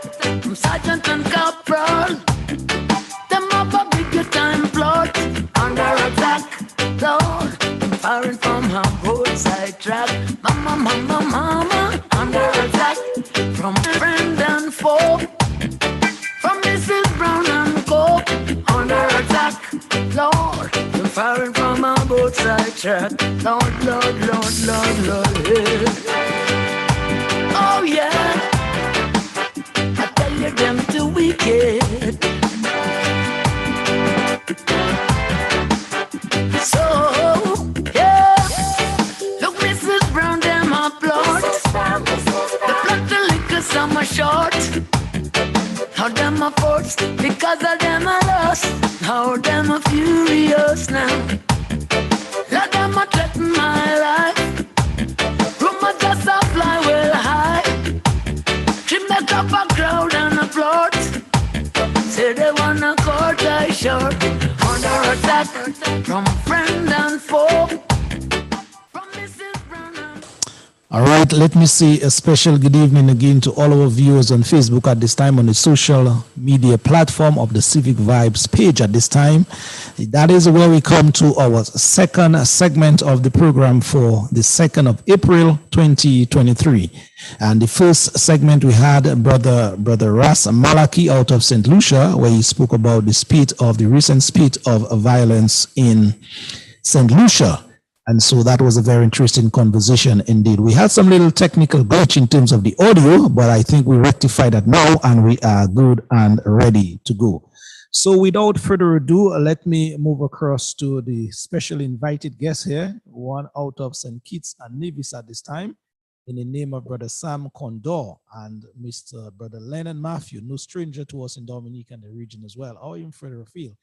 From Sergeant and Corporal, them up a big time plot under attack. Lord, firing from a roadside track. Mama, mama, mama, under attack. From friend and foe, from Mrs. Brown and Coke, under attack. Lord, firing from a roadside track. Lord, Lord, Lord, Lord, Lord, yeah. Oh yeah. I tell you them too wicked. So, yeah. Look, Mrs. Brown, them applaud. The plot to liquor some are short. How them a forced because of them a lost. How them a furious now. Let them a threaten my life. Rumor just a fly well high. She make up a crowd and applaud. Say they wanna cut I short. Under attack from friend and foe. From Mrs. Brown. All right, let me say a special good evening again to all our viewers on Facebook at this time, on the social media platform of the Civic Vibes page at this time. That is where we come to our second segment of the program for the 2nd of April 2023. And the first segment we had Brother Ras Malaki out of St. Lucia, where he spoke about the recent spate of violence in St. Lucia. And so that was a very interesting conversation indeed. We had some little technical glitch in terms of the audio, but I think we rectified that now and we are good and ready to go. So without further ado, let me move across to the special invited guest here, one out of St. Kitts and Nevis at this time, in the name of Brother Sam Condor and Mr. Brother Lennon Matthew, no stranger to us in Dominica and the region as well, or even further afield.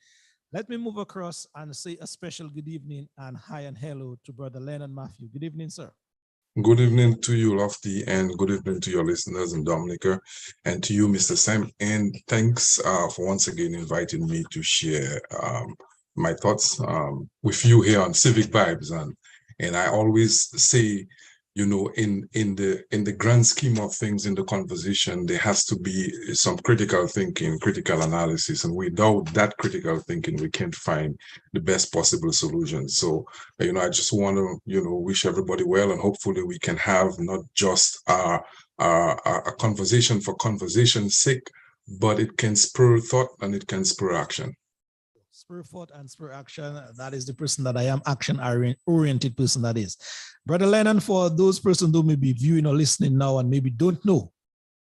Let me move across and say a special good evening and hi and hello to Brother Lennon Matthew. Good evening, sir. Good evening to you, Lofty, and good evening to your listeners in Dominica, and to you, Mr. Sam. And thanks for once again inviting me to share my thoughts with you here on Civic Vibes. And I always say, you know, in the grand scheme of things in the conversation, there has to be some critical thinking, critical analysis, and without that critical thinking, we can't find the best possible solution. So, you know, I just want to, you know, wish everybody well, and hopefully we can have not just a conversation for conversation's sake, but it can spur thought and it can spur action. Spur thought and spur action. That is the person that I am, action-oriented person that is. Brother Lennon, for those persons who may be viewing or listening now and maybe don't know,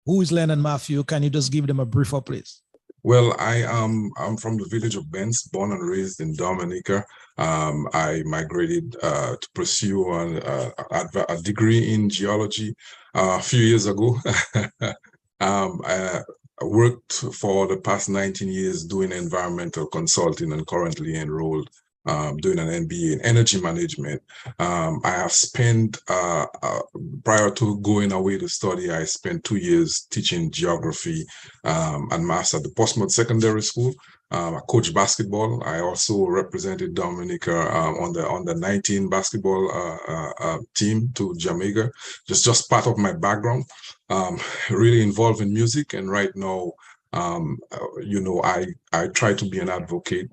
who is Lennon Matthew? Can you just give them a brief up, please? Well, I'm from the village of Benz, born and raised in Dominica. I migrated to pursue a degree in geology a few years ago. I worked for the past 19 years doing environmental consulting and currently enrolled doing an MBA in energy management. I have spent, prior to going away to study, I spent 2 years teaching geography and maths at the Portsmouth Secondary School. I coached basketball. I also represented Dominica on the 19 basketball team to Jamaica. Just part of my background. Really involved in music, and right now, you know, I try to be an advocate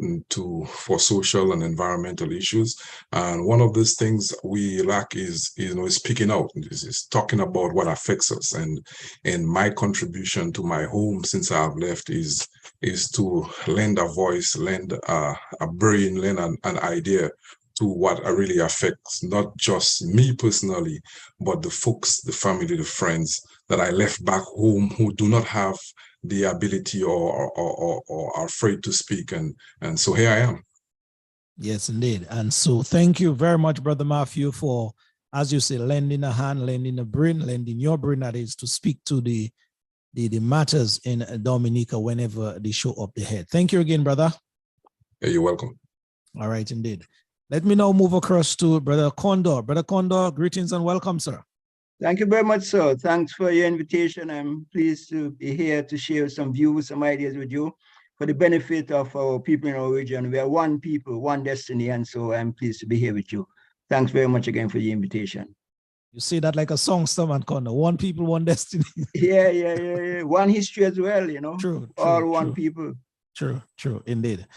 for social and environmental issues. And one of those things we lack is, you know, is speaking out, is talking about what affects us. And my contribution to my home since I've left is to lend a voice, lend a brain, lend an idea to what really affects not just me personally, but the folks, the family, the friends that I left back home who do not have the ability or are afraid to speak. And so here I am. Yes, indeed. And so thank you very much, Brother Matthew, for, as you say, lending a hand, lending a brain, lending your brain, that is, to speak to the matters in Dominica whenever they show up ahead. Thank you again, brother. Yeah, you're welcome. All right, indeed. Let me now move across to Brother Condor. Brother Condor, greetings and welcome, sir. Thank you very much, sir. Thanks for your invitation. I'm pleased to be here to share some views, some ideas with you for the benefit of our people in our region. We are one people, one destiny, and so I'm pleased to be here with you. Thanks very much again for the invitation. You say that like a songster, man, Kondo. One people, one destiny. Yeah. One history as well, you know. True. All one people. True, indeed.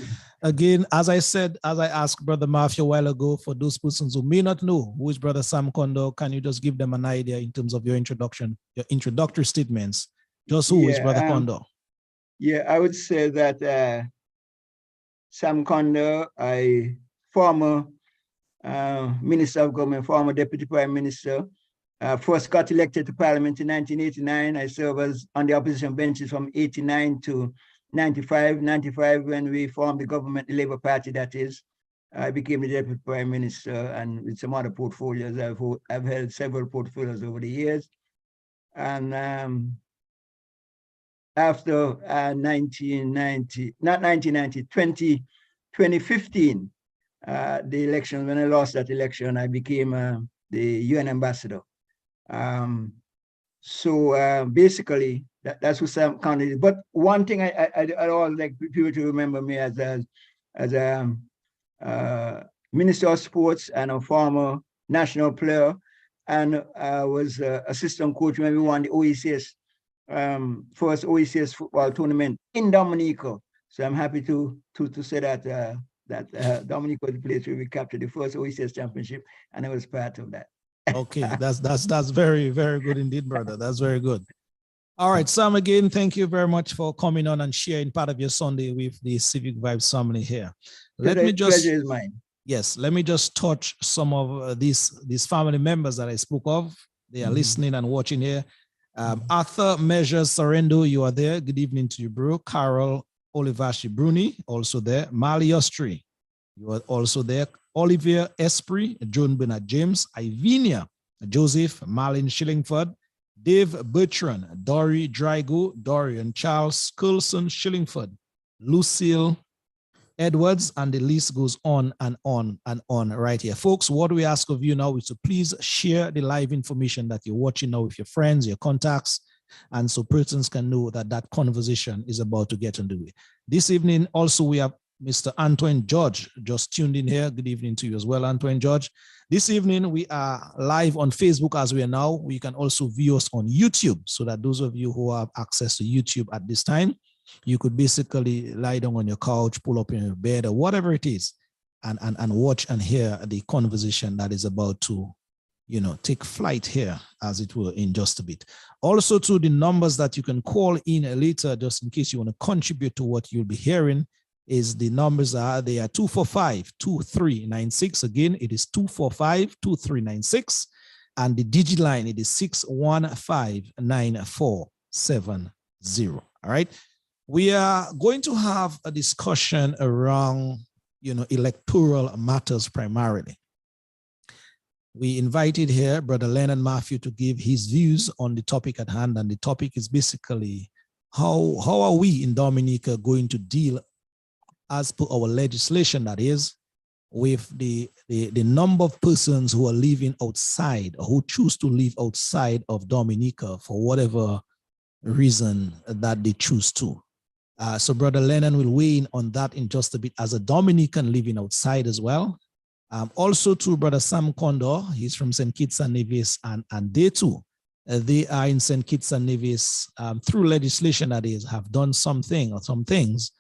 Again, as I said, as I asked Brother Matthew a while ago, for those persons who may not know who is Brother Sam Kondo, can you just give them an idea in terms of your introduction, your introductory statements? Just who is Brother Kondo? Yeah, I would say that Sam Kondo, a former Minister of Government, former Deputy Prime Minister, first got elected to Parliament in 1989. I served as on the opposition benches from 89 to 95 when we formed the government, the Labour Party, that is. I became the Deputy Prime Minister, and with some other portfolios. I've held several portfolios over the years. And after 2015, the election, when I lost that election, I became the UN ambassador. So basically, that's what Sam Kondo is. But one thing I always like people to remember me as a Minister of Sports and a former national player, and was assistant coach when we won the OECS, first OECS football tournament in Dominica. So I'm happy to say that Dominica was the place where we captured the first OECS championship, and I was part of that. Okay, that's very, very good indeed, brother. That's very good. All right, Sam, again, thank you very much for coming on and sharing part of your Sunday with the Civic Vibes family here. Pleasure is mine. Yes, let me just touch some of these family members that I spoke of. They are listening and watching here. Arthur Measures Sorrendo, you are there. Good evening to you, bro. Carol Olivashi Bruni, also there. Mali Ostri, you are also there. Olivier Esprit, Joan Bernard James, Ivinia Joseph, Marlin Shillingford, Dave Bertrand, Dory Drygo, Dorian Charles, Coulson Shillingford, Lucille Edwards, and the list goes on and on and on right here. Folks, what we ask of you now is to please share the live information that you're watching now with your friends, your contacts, and so persons can know that that conversation is about to get underway. This evening, also, we have Mr. Antoine George just tuned in here. Good evening to you as well, Antoine George. This evening, we are live on Facebook as we are now. You can also view us on YouTube, so that those of you who have access to YouTube at this time, you could basically lie down on your couch, pull up in your bed, or whatever it is, and watch and hear the conversation that is about to, take flight here, as it will, in just a bit. Also, to the numbers that you can call in later, just in case you want to contribute to what you'll be hearing, is the numbers are 245-2396. Again, it is 245-2396. And the digit-line, it is 615-9470. All right. We are going to have a discussion around, electoral matters primarily. We invited here Brother Leonard Matthew to give his views on the topic at hand. And the topic is basically how are we in Dominica going to deal, as per our legislation, that is, with the number of persons who are living outside or who choose to live outside of Dominica for whatever reason that they choose to. So Brother Lennon will weigh in on that in just a bit as a Dominican living outside as well. Also to Brother Sam Kondo, he's from St. Kitts and Nevis, and they too, they are in St. Kitts and Nevis through legislation, that is, have done something or some things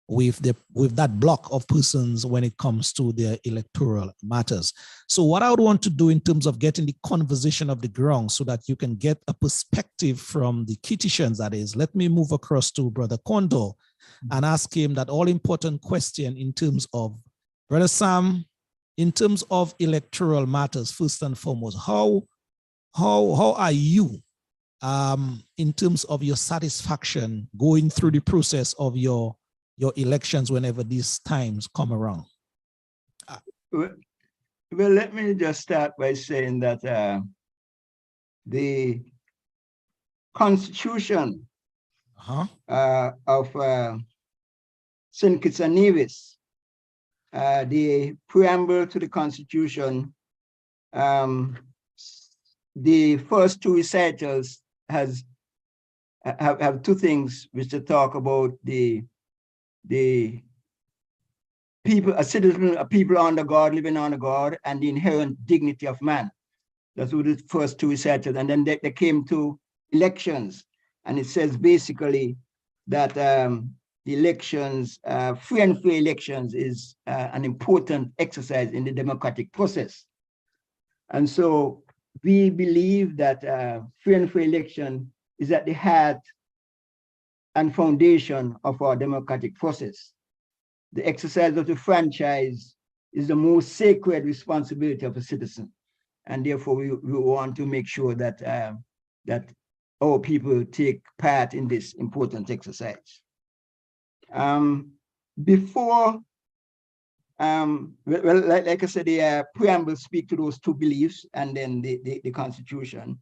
with that block of persons when it comes to their electoral matters. So what I would want to do in terms of getting the conversation of the ground so that you can get a perspective from the Kittitians, that is, let me move across to Brother Kondo and ask him that all-important question in terms of, Brother Sam, in terms of electoral matters, first and foremost, how are you in terms of your satisfaction going through the process of your elections whenever these times come around? Well, let me just start by saying that the Constitution of St. Kitts and Nevis, the preamble to the Constitution, the first two recitals have two things which to talk about: the people, a citizen, a people under God, living under God, and the inherent dignity of man. Those were the first two recited. And then they came to elections. And it says basically that the elections, free and fair elections is an important exercise in the democratic process. And so we believe that free and fair election is at the heart and foundation of our democratic process. The exercise of the franchise is the most sacred responsibility of a citizen. And therefore, we want to make sure that, that our people take part in this important exercise. Before, like I said, the preamble speak to those two beliefs and then the Constitution.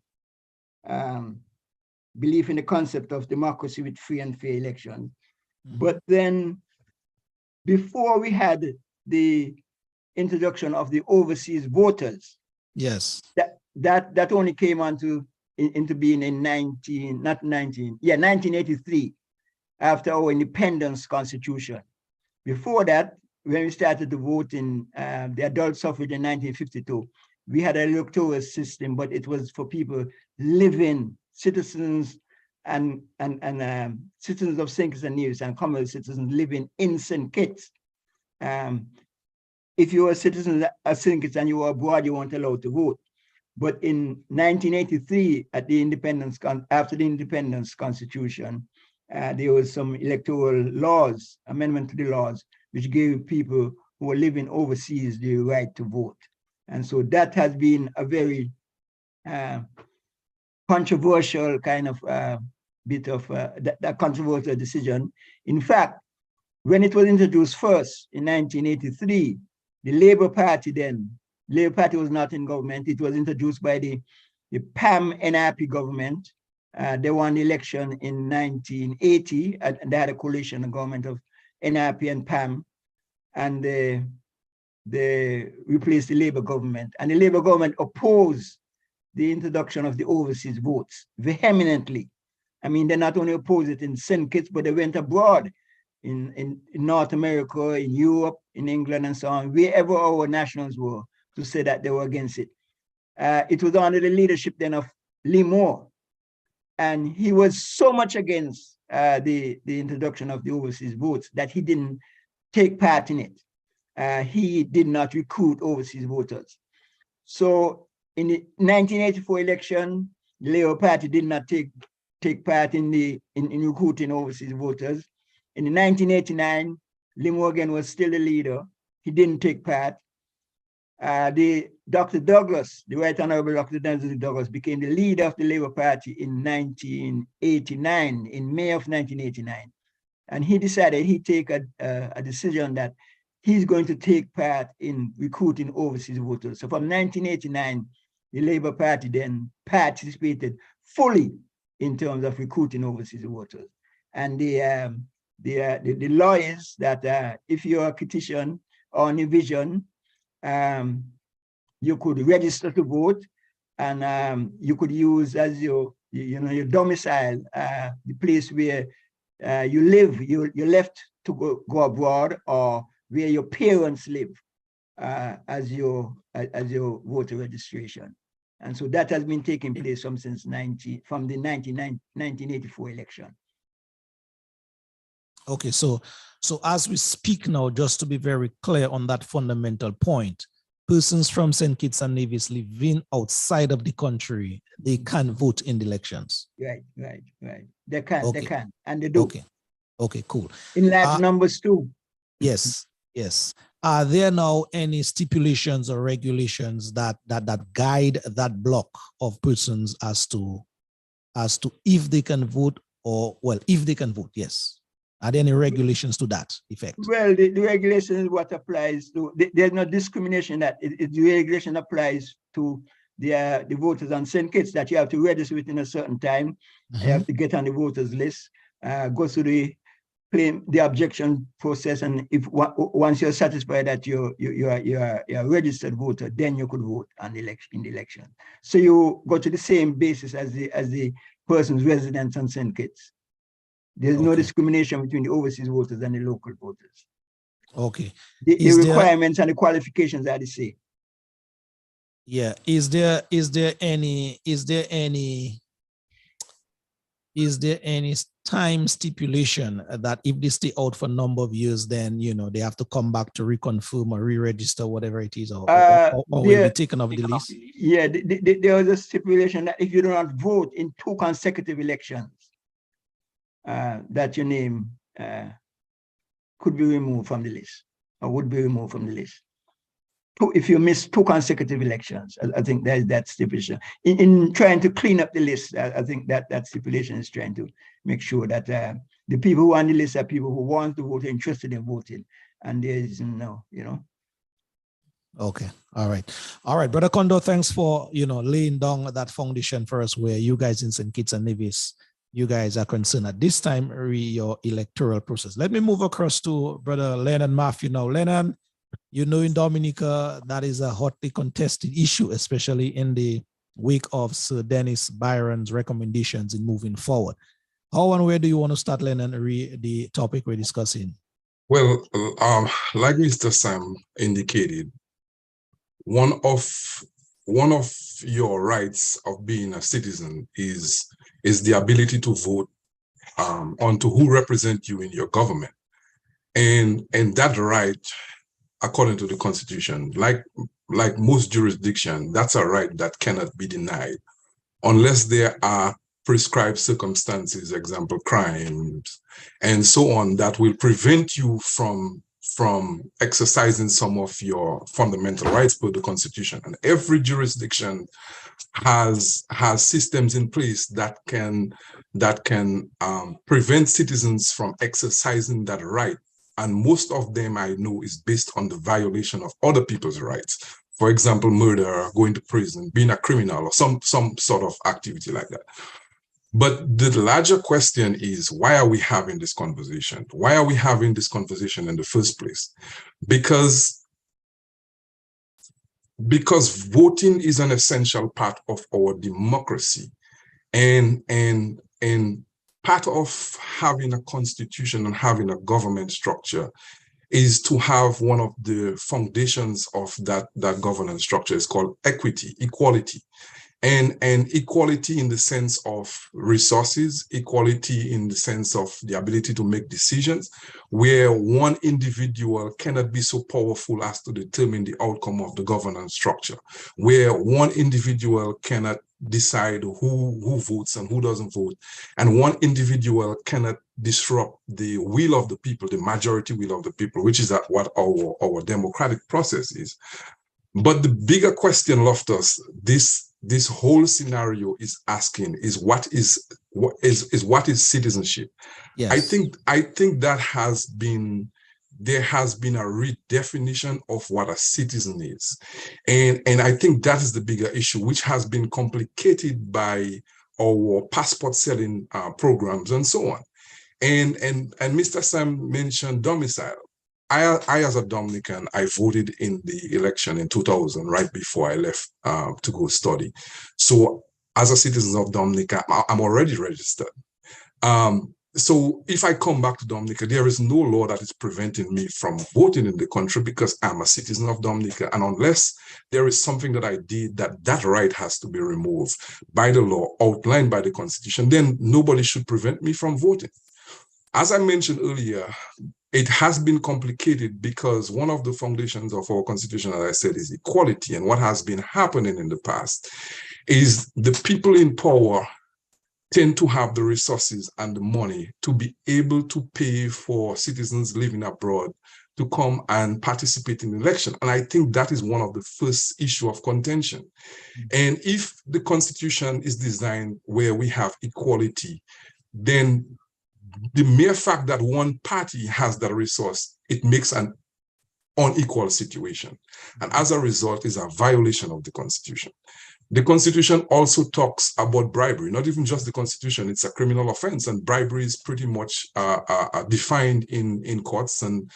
Belief in the concept of democracy with free and fair elections. But then before we had the introduction of the overseas voters, yes, that only came into being in 1983, after our independence constitution. Before that, when we started to vote in the adult suffrage in 1952, we had an electoral system, but it was for people living, citizens and citizens of St. Kitts and Nevis and Commonwealth citizens living in St. Kitts. If you were a citizen of St. Kitts and you were abroad, you weren't allowed to vote. But in 1983, at the independence, after the independence constitution, there was some electoral laws, amendment to the laws, which gave people who were living overseas the right to vote. And so that has been a very controversial kind of bit of that controversial decision. In fact, when it was introduced first in 1983, the Labour Party then, Labour Party was not in government. It was introduced by the PAM NRP government. They won the election in 1980, and they had a coalition government of NRP and PAM, and they replaced the Labour government. And the Labour government opposed the introduction of the overseas votes vehemently. I mean, they not only opposed it in St. Kitts, but they went abroad in North America, in Europe, in England, and so on, wherever our nationals were, to say that they were against it. It was under the leadership then of Lee Moore. And he was so much against the introduction of the overseas votes that he didn't take part in it. He did not recruit overseas voters. So in the 1984 election, the Labour Party did not take part in recruiting overseas voters. In 1989, Lee Morgan was still the leader. He didn't take part. Dr. Douglas, the Right Honorable Dr. Douglas, became the leader of the Labour Party in 1989, in May of 1989. And he decided he'd take a decision that he's going to take part in recruiting overseas voters. So from 1989, the Labour Party then participated fully in terms of recruiting overseas voters. And the law is that if you're a Kittitian or New Vision, you could register to vote, and you could use as your domicile, the place where you live. You left to go abroad, or where your parents live as your voter registration. And so that has been taking place from the 1984 election. Okay, so as we speak now, just to be very clear on that fundamental point, persons from St. Kitts and Nevis living outside of the country, they can vote in the elections. Right. They can, okay. And they do. Okay, cool. In large numbers too. Yes. Are there now any stipulations or regulations that guide that block of persons as to if they can vote, or, well, if they can vote, yes. Are there any regulations to that effect? Well, the regulation is what applies to, there's no discrimination. That the regulation applies to the voters on St. Kitts, that you have to register within a certain time. You have to get on the voters list, go through the objection process, and if once you're satisfied that you're a registered voter, then you could vote on the election. So you go to the same basis as the person's residence on St. Kitts. There's no discrimination between the overseas voters and the local voters. Okay. The requirements and the qualifications are the same. Yeah. Is there any time stipulation that if they stay out for a number of years, then they have to come back to reconfirm or re-register, whatever it is, or will be taken off the list? Yeah, there was a stipulation that if you do not vote in 2 consecutive elections, that your name could be removed from the list, or would be removed from the list. If you miss 2 consecutive elections, I think that stipulation. In trying to clean up the list, I think that stipulation is trying to make sure that the people who are on the list are people who want to vote, interested in voting, and there is no, Okay. All right. Brother Kondo, thanks for, laying down that foundation for us where you guys in St. Kitts and Nevis, you guys are concerned at this time, your electoral process. Let me move across to Brother Lennon Matthew now. Lennon, in Dominica, that is a hotly contested issue, especially in the wake of Sir Dennis Byron's recommendations in moving forward. How and where do you want to start, Lennon, the topic we're discussing? Well, like Mr. Sam indicated, one of your rights of being a citizen is the ability to vote onto who represent you in your government, and that right, according to the Constitution, like most jurisdictions, that's a right that cannot be denied unless there are prescribed circumstances, example, crimes, and so on, that will prevent you from exercising some of your fundamental rights per the Constitution. And every jurisdiction has systems in place that can prevent citizens from exercising that right. And most of them, I know, is based on the violation of other people's rights. For example, murder, going to prison, being a criminal, or some sort of activity like that. But the larger question is, why are we having this conversation? Why are we having this conversation in the first place? Because voting is an essential part of our democracy, and part of having a constitution and having a government structure is to have one of the foundations of that governance structure is called equity, equality. And equality in the sense of resources, equality in the sense of the ability to make decisions, where one individual cannot be so powerful as to determine the outcome of the governance structure, where one individual cannot decide who votes and who doesn't vote, and one individual cannot disrupt the will of the people, the majority will of the people, which is what our democratic process is. But the bigger question, Loftus, this whole scenario is asking is what is citizenship? Yes. I think there has been a redefinition of what a citizen is, and I think that is the bigger issue, which has been complicated by our passport selling programs and so on. And Mr. Sam mentioned domicile. I, as a Dominican, I voted in the election in 2000, right before I left to go study. So as a citizen of Dominica, I'm already registered. So if I come back to Dominica, there is no law that is preventing me from voting in the country because I'm a citizen of Dominica. And unless there is something that I did that right has to be removed by the law outlined by the Constitution, then nobody should prevent me from voting. As I mentioned earlier, it has been complicated because one of the foundations of our Constitution, as I said, is equality. And what has been happening in the past is the people in power tend to have the resources and the money to be able to pay for citizens living abroad to come and participate in the election. And I think that is one of the first issue of contention. And if the Constitution is designed where we have equality, then the mere fact that one party has that resource, it makes an unequal situation. And as a result, is a violation of the Constitution. The Constitution also talks about bribery, not even just the Constitution, it's a criminal offense, and bribery is pretty much defined in courts and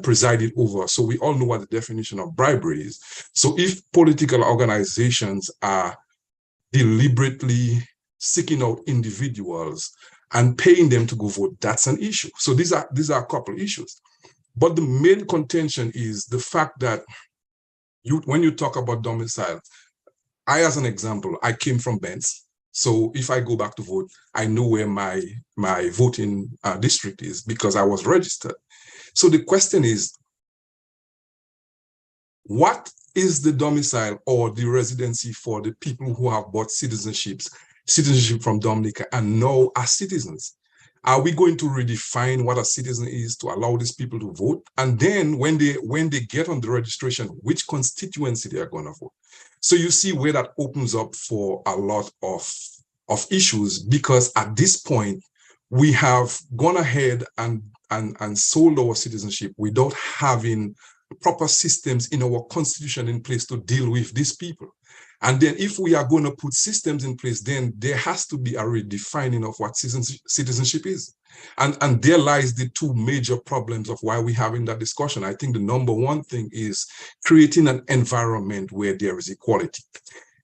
presided over. So we all know what the definition of bribery is. So if political organizations are deliberately seeking out individuals and paying them to go vote, that's an issue. So these are a couple issues. But the main contention is the fact that when you talk about domicile, as an example, I came from Benz. So if I go back to vote, I know where my voting district is because I was registered. So the question is, what is the domicile or the residency for the people who have bought citizenship from Dominica and now are citizens? Are we going to redefine what a citizen is to allow these people to vote? And then when they get on the registration, which constituency they are going to vote? So you see where that opens up for a lot of issues, because at this point, we have gone ahead and sold our citizenship without having proper systems in our constitution in place to deal with these people. And then if we are going to put systems in place, then there has to be a redefining of what citizenship is. And there lies the two major problems of why we're having that discussion. I think the number one thing is creating an environment where there is equality.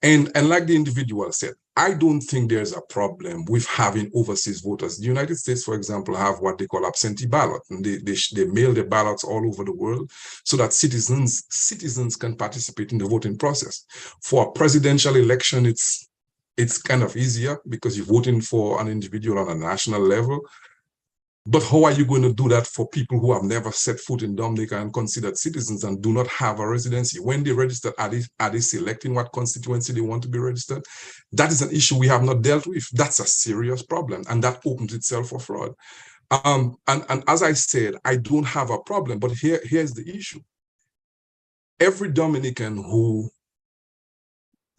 And like the individual said, I don't think there's a problem with having overseas voters. The United States, for example, have what they call absentee ballot, and they mail their ballots all over the world so that citizens can participate in the voting process. For a presidential election, it's kind of easier because you're voting for an individual on a national level. But how are you going to do that for people who have never set foot in Dominica and considered citizens and do not have a residency? When they register, are they selecting what constituency they want to be registered? That is an issue we have not dealt with. That's a serious problem, and that opens itself for fraud. And as I said, I don't have a problem, but here's the issue. Every Dominican who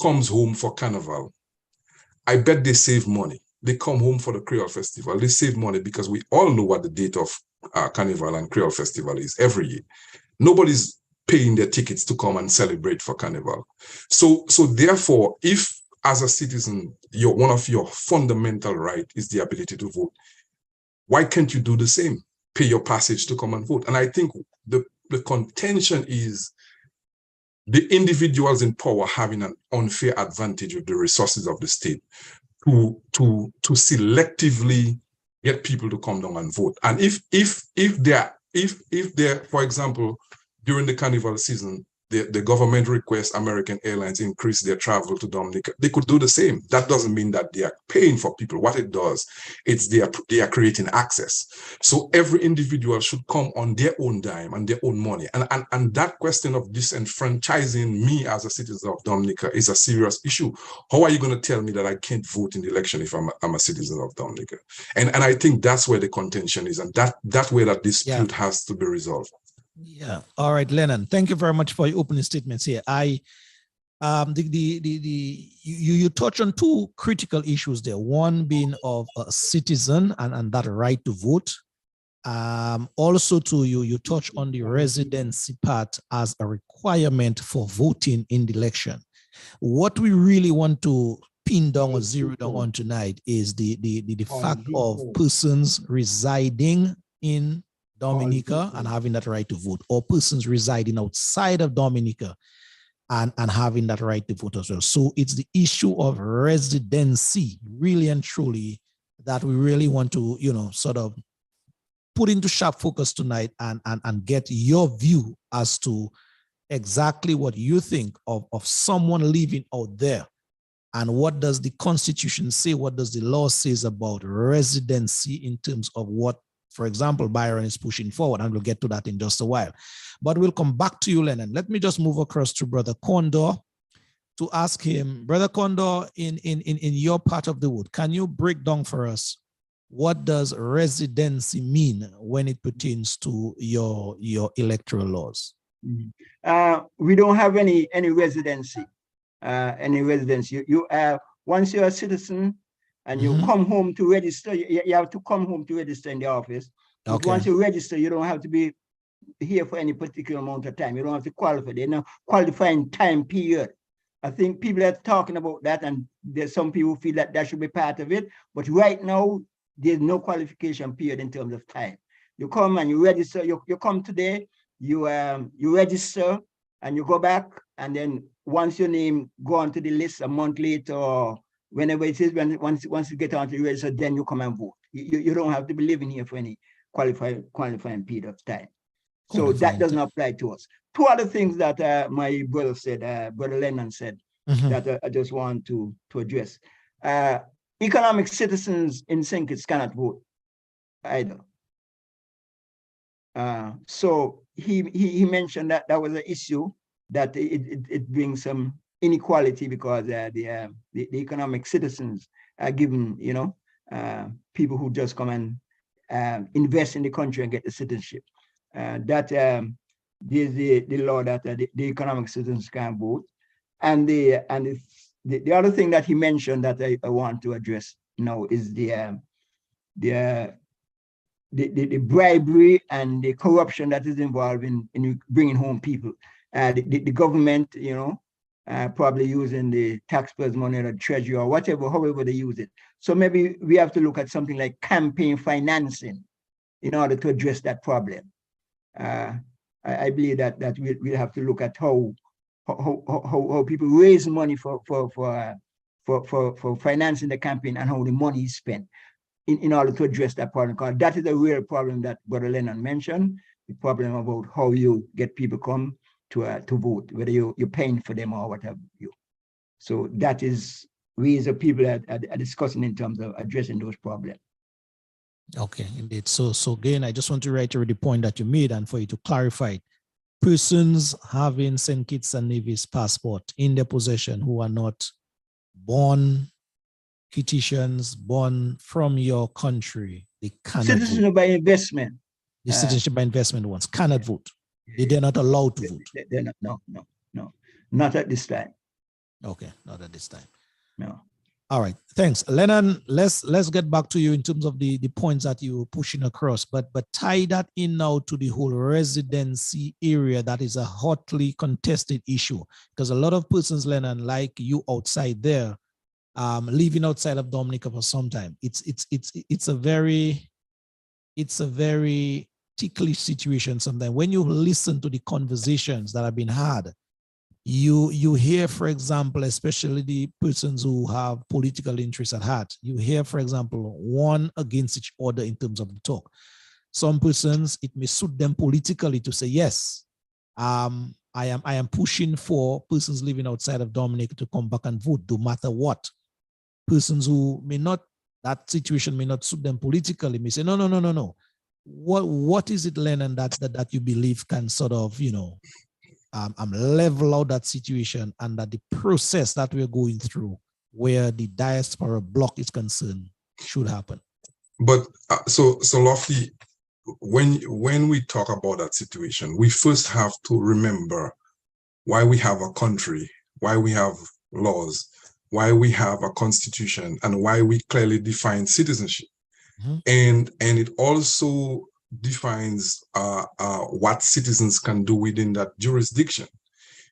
comes home for Carnival, I bet they save money. They come home for the Creole Festival. They save money because we all know what the date of Carnival and Creole Festival is every year. Nobody's paying their tickets to come and celebrate for Carnival. So therefore, if as a citizen, one of your fundamental rights is the ability to vote, why can't you do the same? Pay your passage to come and vote. And I think the contention is the individuals in power having an unfair advantage of the resources of the state to selectively get people to come down and vote. And if they're, for example, during the Carnival season, the government requests American Airlines increase their travel to Dominica, they could do the same. That doesn't mean that they are paying for people. What it does, it's they are creating access. So every individual should come on their own dime and their own money. And that question of disenfranchising me as a citizen of Dominica is a serious issue. How are you going to tell me that I can't vote in the election if I'm a citizen of Dominica? And I think that's where the contention is, and that's where that dispute has to be resolved. Yeah. All right, Lennon. Thank you very much for your opening statements here. You touch on two critical issues there. One being of a citizen and that right to vote. Also, you touch on the residency part as a requirement for voting in the election. What we really want to pin down or zero down on tonight is the fact of persons residing in Dominica and having that right to vote, or persons residing outside of Dominica and having that right to vote as well. So it's the issue of residency, really and truly, that we really want to, sort of put into sharp focus tonight and get your view as to exactly what you think of someone living out there. And what does the Constitution say? What does the law says about residency in terms of what, for example, Byron is pushing forward, and we'll get to that in just a while. But we'll come back to you, Lennon. Let me just move across to Brother Condor to ask him, Brother Condor, in your part of the wood, can you break down for us what does residency mean when it pertains to your electoral laws? We don't have any residency. You once you're a citizen, and you come home to register, you have to come home to register in the office. Okay. Once you register, you don't have to be here for any particular amount of time. You don't have to qualify. There's no qualifying time period. I think people are talking about that, and there's some people who feel that that should be part of it. But right now, there's no qualification period in terms of time. You come and you register. You come today, you register, and you go back, and then once your name go onto the list a month later, or whenever it is, once you get onto the register, then you come and vote. You don't have to be living here for any qualifying period of time. So that doesn't apply to us. Two other things that my brother said, Brother Lennon said, that I just want to address. Economic citizens in St. Kitts cannot vote either. So he mentioned that that was an issue, that it brings some inequality because the economic citizens are given, you know, people who just come and invest in the country and get the citizenship. That there's the law that the economic citizens can't vote. And the other thing that he mentioned that I want to address now is the bribery and the corruption that is involved in bringing home people. The government, you know, probably using the taxpayers' money or the treasury or whatever, however they use it. So maybe we have to look at something like campaign financing in order to address that problem. I believe that we'll have to look at how people raise money for financing the campaign and how the money is spent in order to address that problem. Because that is a real problem that Brother Lennon mentioned, the problem about how you get people come to vote, whether you're paying for them or whatever you. So that is, we as a people are discussing in terms of addressing those problems. Okay, indeed. So again, I just want to reiterate the point that you made, and for you to clarify it. Persons having St. Kitts and Nevis passport in their possession who are not born Kittitians, born from your country, they cannot citizenship vote. by investment. The citizenship by investment ones cannot vote. They're not allowed to vote. They're not, no, not at this time. Okay, not at this time. No. All right, thanks. Lennon, let's get back to you in terms of the points that you were pushing across, but tie that in now to the whole residency area that is a hotly contested issue, because a lot of persons, Lennon, like you outside there, living outside of Dominica for some time. It's a very ticklish situation sometimes. When you listen to the conversations that have been had, you hear, for example, especially the persons who have political interests at heart, you hear, for example, one against each other in terms of the talk. Some persons, it may suit them politically to say, yes, I am pushing for persons living outside of Dominica to come back and vote, no matter what. Persons who may not, that situation may not suit them politically, may say, no. What is it, Lennon, that you believe can sort of, you know, level out that situation, and that the process that we're going through where the diaspora bloc is concerned should happen? But so Lofty, when we talk about that situation, we first have to remember why we have a country, why we have laws, why we have a constitution, and why we clearly define citizenship. And it also defines what citizens can do within that jurisdiction.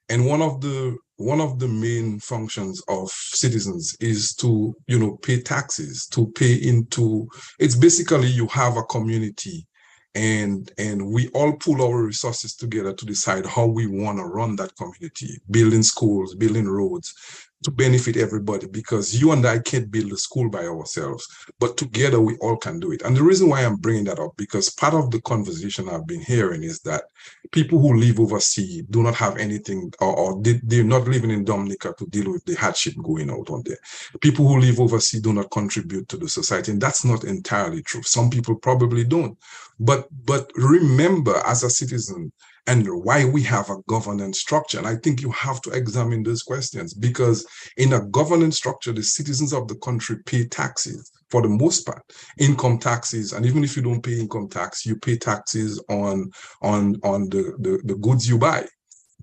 And one of the main functions of citizens is to, you know, pay taxes, to pay into, it's basically you have a community, and we all pool our resources together to decide how we want to run that community, building schools, building roads, to benefit everybody, because you and I can't build a school by ourselves, but together we all can do it. And the reason why I'm bringing that up, because part of the conversation I've been hearing is that people who live overseas do not have anything, or they're not living in Dominica to deal with the hardship going out on there. People who live overseas do not contribute to the society, and that's not entirely true. Some people probably don't. But remember, as a citizen, and why we have a governance structure. And I think you have to examine those questions, because in a governance structure, the citizens of the country pay taxes for the most part, income taxes. And even if you don't pay income tax, you pay taxes on the goods you buy.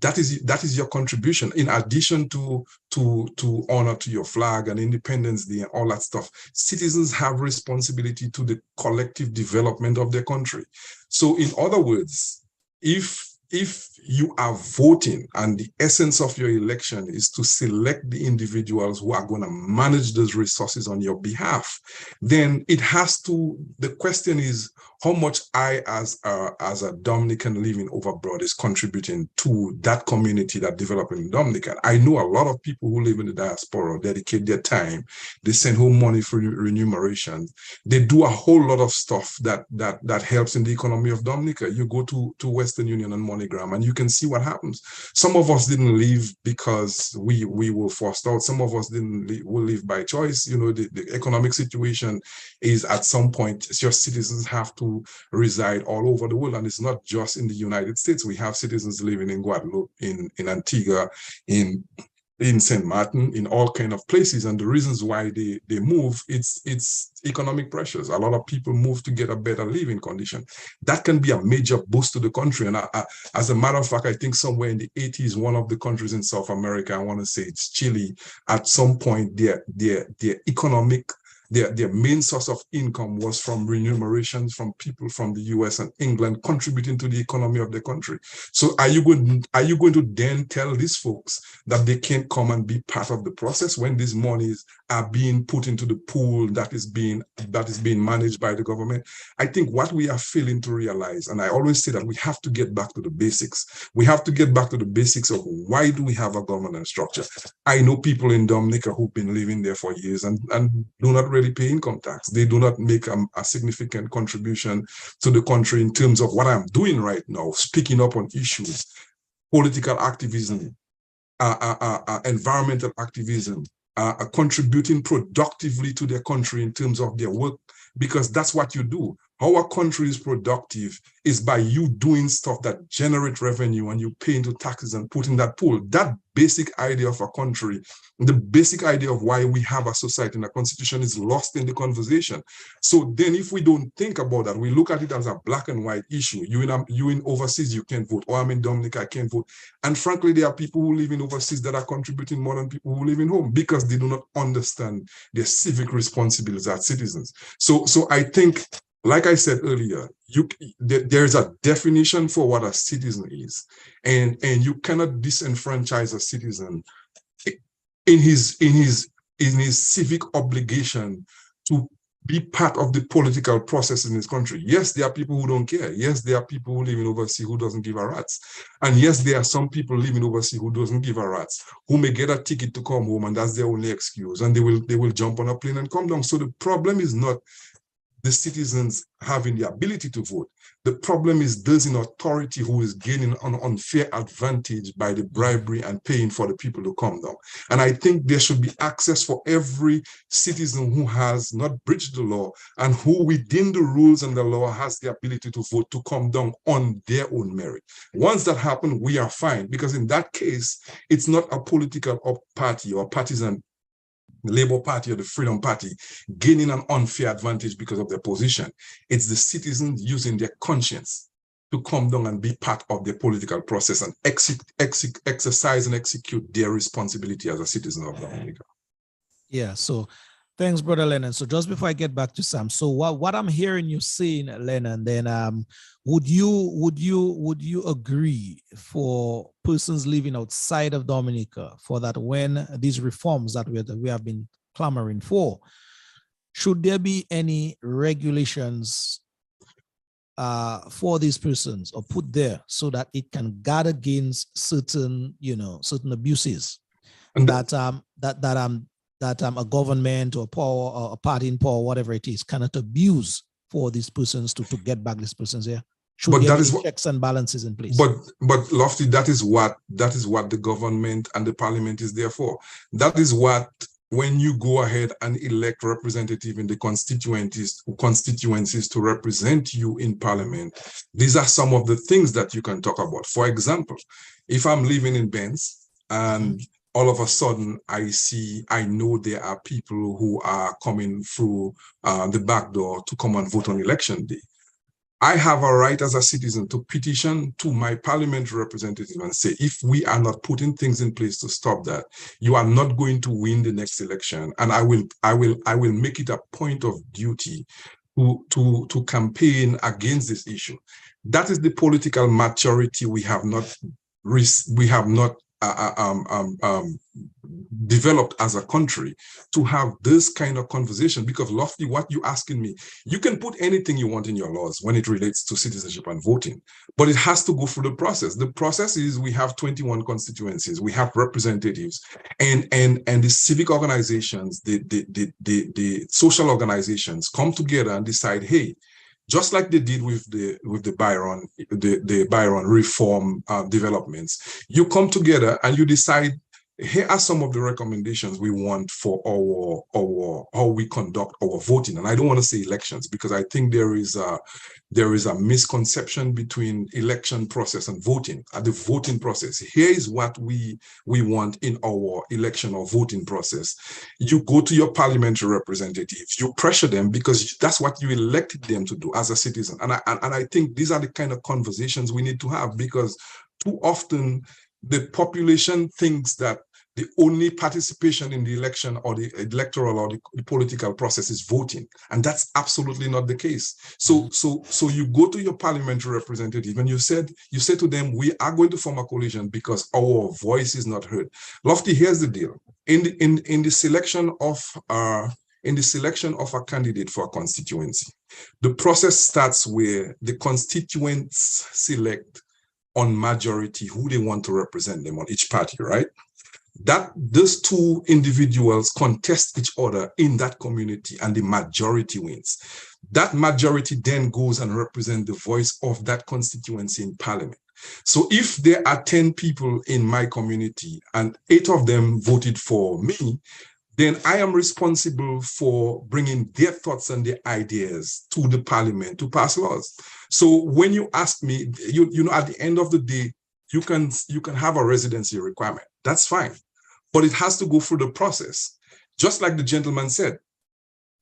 That is your contribution, in addition to honor to your flag and Independence Day and all that stuff. Citizens have responsibility to the collective development of their country. So in other words, if you are voting and the essence of your election is to select the individuals who are going to manage those resources on your behalf, then it has to, the question is, how much I, as a Dominican living over abroad, is contributing to that community that developed in Dominica. I know a lot of people who live in the diaspora dedicate their time. They send home money for remuneration. They do a whole lot of stuff that helps in the economy of Dominica. You go to Western Union and MoneyGram, and you can see what happens. Some of us didn't leave because we were forced out. Some of us didn't leave, will leave by choice. You know, the economic situation is at some point, your citizens have to reside all over the world, and it's not just in the United States. We have citizens living in Guadeloupe, in Antigua, in St. Martin, in all kind of places, and the reasons why they move, it's economic pressures. A lot of people move to get a better living condition. That can be a major boost to the country. And as a matter of fact, I think somewhere in the 80s, one of the countries in South America, I want to say it's Chile, at some point their economic, their main source of income was from remunerations from people from the US and England contributing to the economy of the country. So are you going to then tell these folks that they can't come and be part of the process when these monies are being put into the pool that is being managed by the government? I think what we are failing to realize, and I always say that we have to get back to the basics. We have to get back to the basics of why do we have a governance structure. I know people in Dominica who've been living there for years and do not really pay income tax. They do not make a significant contribution to the country in terms of what I'm doing right now, speaking up on issues, political activism, environmental activism, contributing productively to their country in terms of their work, because that's what you do. How a country is productive is by you doing stuff that generate revenue and you pay into taxes and put in that pool. That basic idea of a country, the basic idea of why we have a society and a constitution is lost in the conversation. So then if we don't think about that, we look at it as a black and white issue. You in overseas, you can't vote. Or I'm in Dominica, I can't vote. And frankly, there are people who live in overseas that are contributing more than people who live in home because they do not understand their civic responsibilities as citizens. So I think, like I said earlier, there's a definition for what a citizen is, and you cannot disenfranchise a citizen in his civic obligation to be part of the political process in this country. Yes, there are people who don't care. Yes, there are people who live in overseas who doesn't give a rat's. And yes, there are some people living overseas who doesn't give a rat's, who may get a ticket to come home and that's their only excuse, and they will jump on a plane and come down. So the problem is not the citizens having the ability to vote. The problem is those in authority who is gaining an unfair advantage by the bribery and paying for the people to come down. And I think there should be access for every citizen who has not breached the law and who within the rules and the law has the ability to vote to come down on their own merit. Once that happens, we are fine, because in that case, it's not a political party or partisan Labour Party or the Freedom Party gaining an unfair advantage because of their position. It's the citizens using their conscience to come down and be part of the political process and exercise and execute their responsibility as a citizen of Dominica. Yeah, so thanks, Brother Lennon. So just before I get back to Sam, so what I'm hearing you saying, Lennon, then would you agree for persons living outside of Dominica for that when these reforms that we have been clamoring for, should there be any regulations for these persons or put there so that it can guard against certain abuses and that a government or power or a party in power, whatever it is, cannot abuse for these persons to get back these persons here? Should there be checks and balances in place? But Lofty, that is what the government and the parliament is there for. That is what, when you go ahead and elect representative in the constituencies to represent you in parliament, these are some of the things that you can talk about. For example, if I'm living in Benz and all of a sudden I know there are people who are coming through the back door to come and vote on election day, I have a right as a citizen to petition to my parliamentary representative and say, if we are not putting things in place to stop that, you are not going to win the next election. And I will make it a point of duty to campaign against this issue. That is the political maturity we have not developed as a country to have this kind of conversation. Because Lofty, what you asking me, you can put anything you want in your laws when it relates to citizenship and voting, but it has to go through the process. The process is we have 21 constituencies, we have representatives, and the civic organizations, the social organizations come together and decide, hey, just like they did with the Byron reform developments, you come together and you decide, here are some of the recommendations we want for our how we conduct our voting. And I don't want to say elections, because I think there is a misconception between election process and voting. At the voting process, here is what we want in our election or voting process. You go to your parliamentary representatives, you pressure them, because that's what you elected them to do as a citizen. And I think these are the kind of conversations we need to have, because too often the population thinks that the only participation in the election or the electoral or the political process is voting, and that's absolutely not the case. So you go to your parliamentary representative and you say to them, we are going to form a coalition because our voice is not heard. Lofty, here's the deal: in the selection of a candidate for a constituency, the process starts where the constituents select on majority who they want to represent them on each party, right? That those two individuals contest each other in that community, and the majority wins. That majority then goes and represents the voice of that constituency in parliament. So if there are 10 people in my community and 8 of them voted for me, then I am responsible for bringing their thoughts and their ideas to the parliament to pass laws. So when you ask me, you know, at the end of the day, you can have a residency requirement. That's fine. But it has to go through the process. Just like the gentleman said,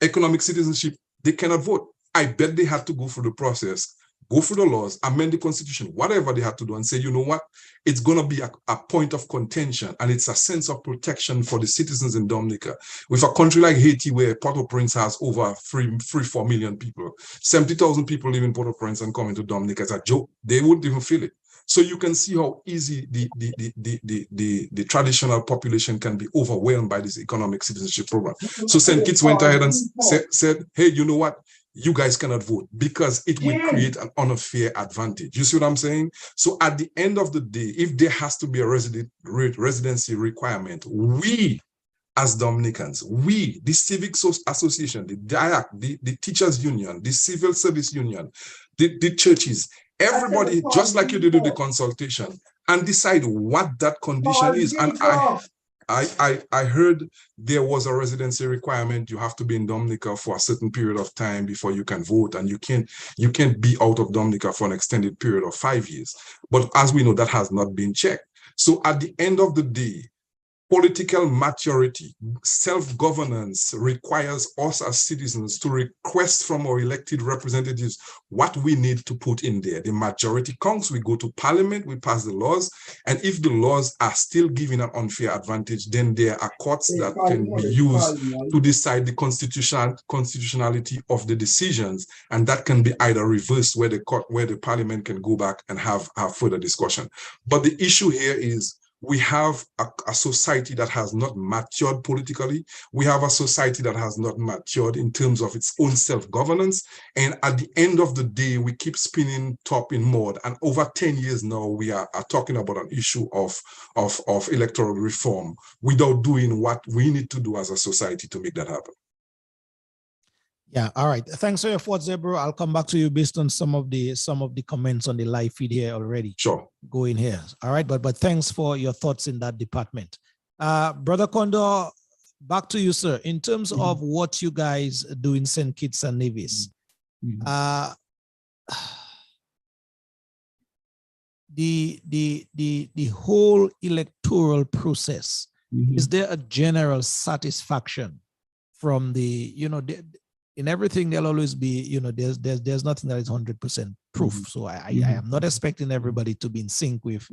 economic citizenship, they cannot vote. I bet they had to go through the process, go through the laws, amend the constitution, whatever they had to do, and say, you know what, it's going to be a point of contention, and it's a sense of protection for the citizens in Dominica. With a country like Haiti, where Port-au-Prince has over 4 million people, 70,000 people live in Port-au-Prince and come into Dominica, it's a joke. They wouldn't even feel it. So you can see how easy the traditional population can be overwhelmed by this economic citizenship program. So St. Kitts went ahead and said, hey, you know what? You guys cannot vote, because it will create an unfair advantage. You see what I'm saying? So at the end of the day, if there has to be a residency requirement, we as Dominicans, we, the Civic Association, the DIAC, the Teachers Union, the Civil Service Union, the churches, everybody, just like you did with the consultation, and decide what that condition is. And I heard there was a residency requirement. You have to be in Dominica for a certain period of time before you can vote, and you can't be out of Dominica for an extended period of 5 years. But as we know, that has not been checked. So at the end of the day, political maturity, self-governance requires us as citizens to request from our elected representatives what we need to put in there. The majority counts, we go to parliament, we pass the laws, and if the laws are still giving an unfair advantage, then there are courts that can be used to decide the constitutionality of the decisions, and that can be either reversed, where the parliament can go back and have further discussion. But the issue here is, we have a society that has not matured politically. We have a society that has not matured in terms of its own self-governance. And at the end of the day, we keep spinning top in mud. And over 10 years now, we are talking about an issue of electoral reform without doing what we need to do as a society to make that happen. Yeah, all right. Thanks for your thoughts there, bro. I'll come back to you based on some of the comments on the live feed here already. Sure. Going here. All right, but thanks for your thoughts in that department. Brother Condor, back to you, sir. In terms of what you guys do in St. Kitts and Nevis, the whole electoral process, is there a general satisfaction from the, in everything there'll always be, there's nothing that is 100% proof. So I am not expecting everybody to be in sync with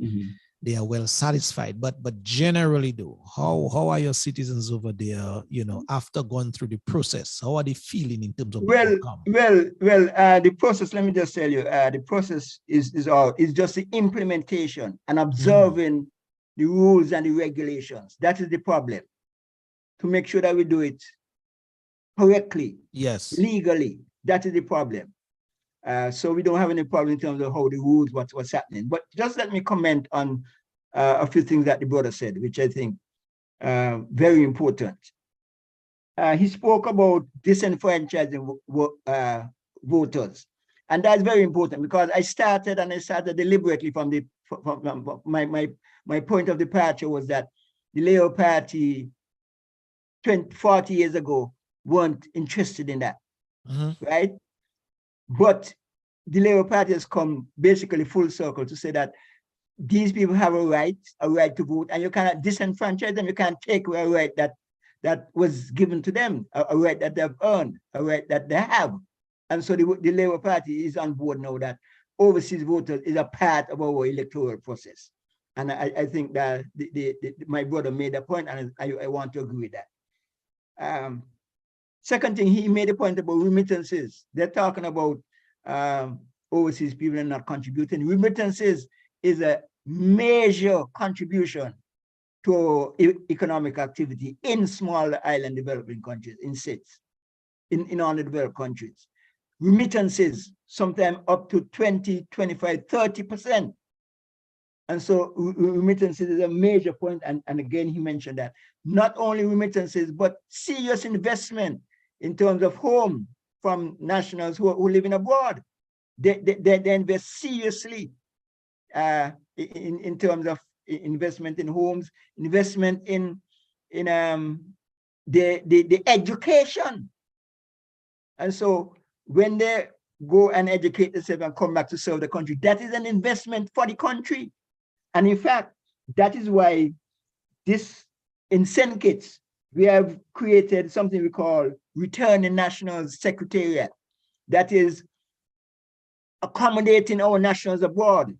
they are well satisfied, but generally though, how are your citizens over there, after going through the process? How are they feeling in terms of the outcome? The process, let me just tell you, the process is just the implementation and observing the rules and the regulations. That is the problem. To make sure that we do it correctly, yes, legally, that is the problem. So we don't have any problem in terms of how the rules, what's happening. But just let me comment on a few things that the brother said, which I think very important. He spoke about disenfranchising voters. And that's very important because I started deliberately from my point of departure was that the Labour Party 40 years ago weren't interested in that, right? But the Labour Party has come basically full circle to say that these people have a right to vote, and you cannot disenfranchise them. You can't take away a right that was given to them, a right that they've earned, a right that they have. And so the Labour Party is on board now that overseas voters is a part of our electoral process. And I think that my brother made a point, and I want to agree with that. Second thing, he made a point about remittances. They're talking about overseas people are not contributing. Remittances is a major contribution to economic activity in small island developing countries, in states, in underdeveloped countries. Remittances, sometimes up to 20, 25, 30%. And so remittances is a major point. And again, he mentioned that not only remittances, but serious investment in terms of home from nationals who live in abroad. They invest seriously in terms of investment in homes, investment in the education. And so when they go and educate themselves and come back to serve the country, that is an investment for the country. And in fact, that is why this, in St. Kitts, we have created something we call Returning Nationals Secretariat, that is accommodating our nationals abroad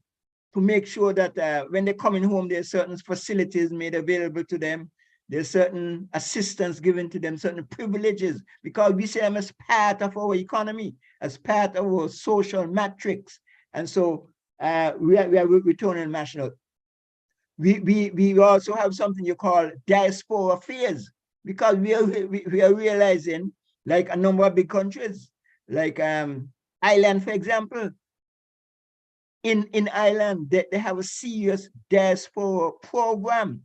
to make sure that when they're coming home, there's certain facilities made available to them. There's certain assistance given to them, certain privileges, because we see them as part of our economy, as part of our social matrix. And so we are returning national. We also have something you call diaspora affairs, because we are realizing, like a number of big countries, like Ireland, for example, in Ireland, they have a serious diaspora program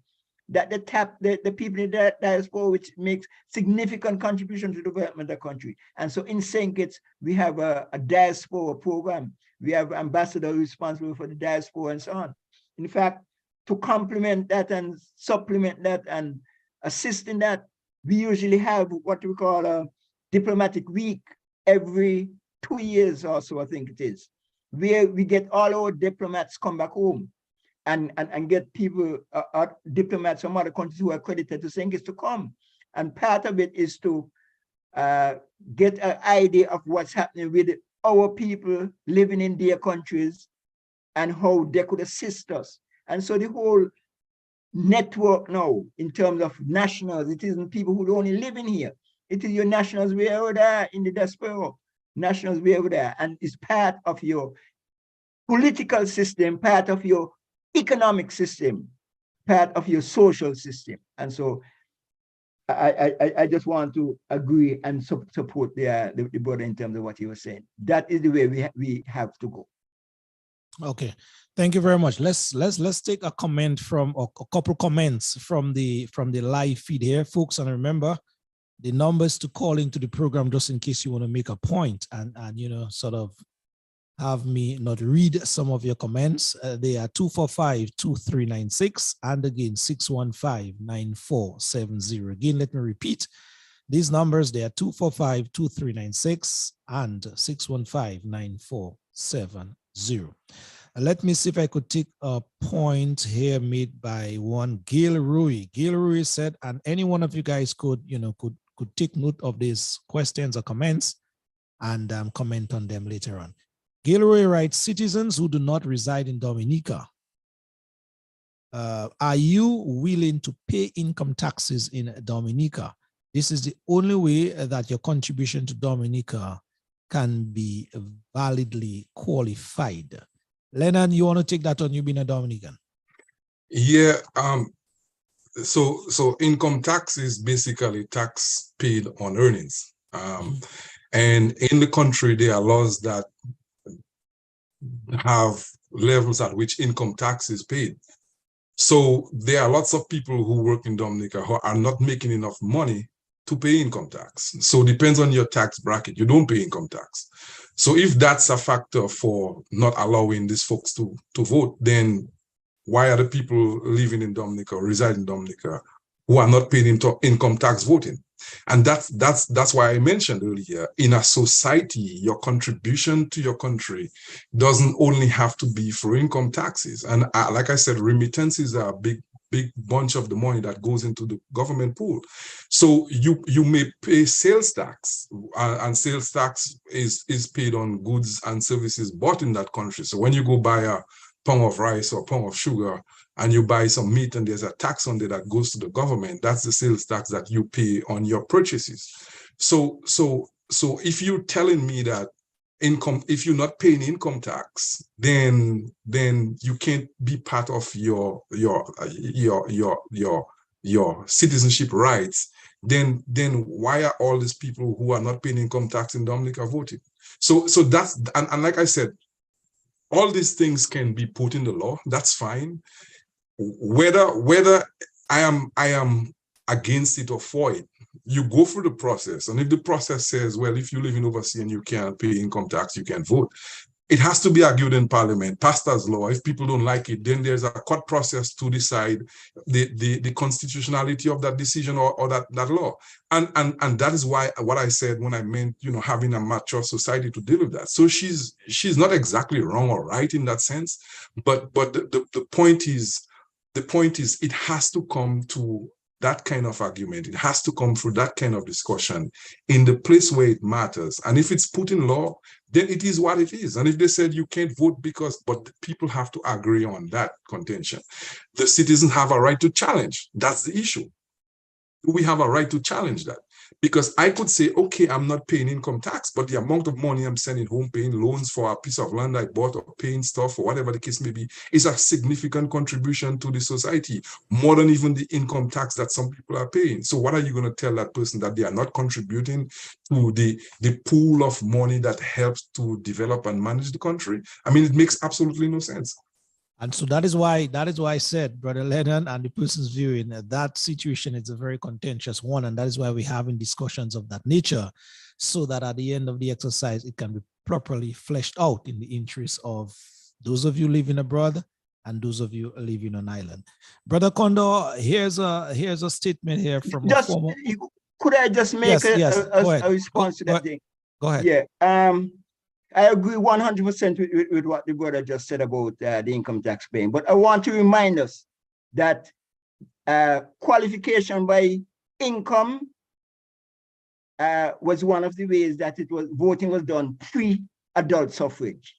that they tap the people in the diaspora, which makes significant contribution to the development of the country. And so in St. Kitts, we have a diaspora program. We have ambassadors responsible for the diaspora and so on. In fact, to complement that and supplement that and assist in that, we usually have what we call a diplomatic week every 2 years or so, I think it is, where we get all our diplomats come back home and get people, diplomats from other countries who are accredited to St. Kitts to come. And part of it is to get an idea of what's happening with our people living in their countries and how they could assist us. And so the whole network now, in terms of nationals, it isn't people who only live in here. It is your nationals wherever they are in the diaspora, nationals wherever they are, and it's part of your political system, part of your economic system, part of your social system. And so I just want to agree and support the brother in terms of what he was saying. That is the way we have to go. Okay, thank you very much. Let's take a comment from a couple comments from the live feed here, folks. And remember the numbers to call into the program just in case you want to make a point and you know, sort of have me not read some of your comments. They are 245-2396 and again 615-9470. Again, let me repeat these numbers. They are 245-2396 and 615-9470. Let me see if I could take a point here made by one Gail Rui. Gail Rui said, and any one of you guys could, you know, could take note of these questions or comments and comment on them later on. Gail Rui writes, citizens who do not reside in Dominica, are you willing to pay income taxes in Dominica? This is the only way that your contribution to Dominica can be validly qualified. Leonard, you want to take that on, you being a Dominican? Yeah. So income tax is basically tax paid on earnings. And in the country, there are laws that have levels at which income tax is paid. So there are lots of people who work in Dominica who are not making enough money to pay income tax. So it depends on your tax bracket. You don't pay income tax. So if that's a factor for not allowing these folks to vote, then why are the people living in Dominica or reside in Dominica who are not paying income tax voting? And that's why I mentioned earlier, in a society, your contribution to your country doesn't only have to be for income taxes. And like I said, remittances are a big bunch of the money that goes into the government pool. So you may pay sales tax, and sales tax is paid on goods and services bought in that country. So when you go buy a pound of rice or pound of sugar, and you buy some meat and there's a tax on there that goes to the government, that's the sales tax that you pay on your purchases. So if you're telling me that if you're not paying income tax, then you can't be part of your citizenship rights, then why are all these people who are not paying income tax in Dominica voting? So that's, and like I said, all these things can be put in the law. That's fine. Whether I am against it or for it, you go through the process. And if the process says, well, if you live in overseas and you can't pay income tax, you can't vote, it has to be argued in Parliament, passed as law. If people don't like it, then there's a court process to decide the constitutionality of that decision or that law. And that is why what I said when I meant, having a mature society to deal with that. So she's not exactly wrong or right in that sense, but the point is it has to come to that kind of argument. It has to come through that kind of discussion in the place where it matters. And if it's put in law, then it is what it is. And if they said you can't vote but people have to agree on that contention. The citizens have a right to challenge. That's the issue. We have a right to challenge that. Because I could say, okay, I'm not paying income tax, but the amount of money I'm sending home, paying loans for a piece of land I bought or paying stuff or whatever the case may be, is a significant contribution to the society, more than even the income tax that some people are paying. So what are you going to tell that person, that they are not contributing to the pool of money that helps to develop and manage the country? I mean, it makes absolutely no sense. And so that is why I said, Brother Lennon, and the person's viewing, that situation is a very contentious one. And that is why we're having discussions of that nature, so that at the end of the exercise, it can be properly fleshed out in the interest of those of you living abroad and those of you living on island. Brother Kondo, here's a statement here from a former... Could I just make a response to that thing? Go ahead. Yeah. I agree 100% with what the brother just said about the income tax paying, but I want to remind us that qualification by income was one of the ways that voting was done pre-adult suffrage.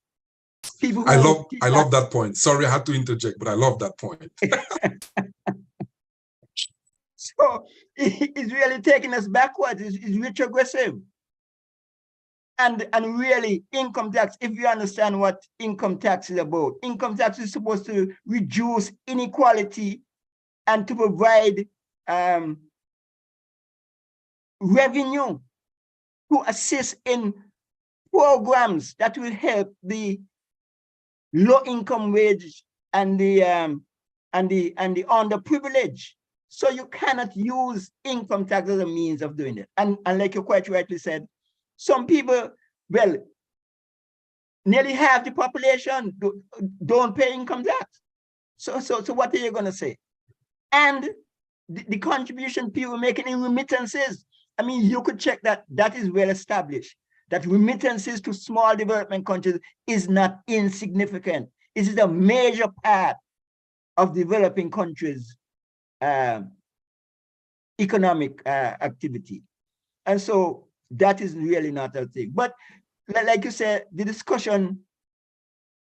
I love that point. Sorry, I had to interject, but I love that point. So it's really taking us backwards. It's retrogressive. And really, income tax, if you understand what income tax is about, income tax is supposed to reduce inequality and to provide revenue to assist in programs that will help the low income wage and the underprivileged. So you cannot use income tax as a means of doing it. And like you quite rightly said, some people, well, nearly half the population don't pay income tax. So what are you going to say? And the contribution people making in remittances, I mean, you could check that is well established, that remittances to small development countries is not insignificant. It is a major part of developing countries' economic activity. And so that is really not a thing. But like you said, the discussion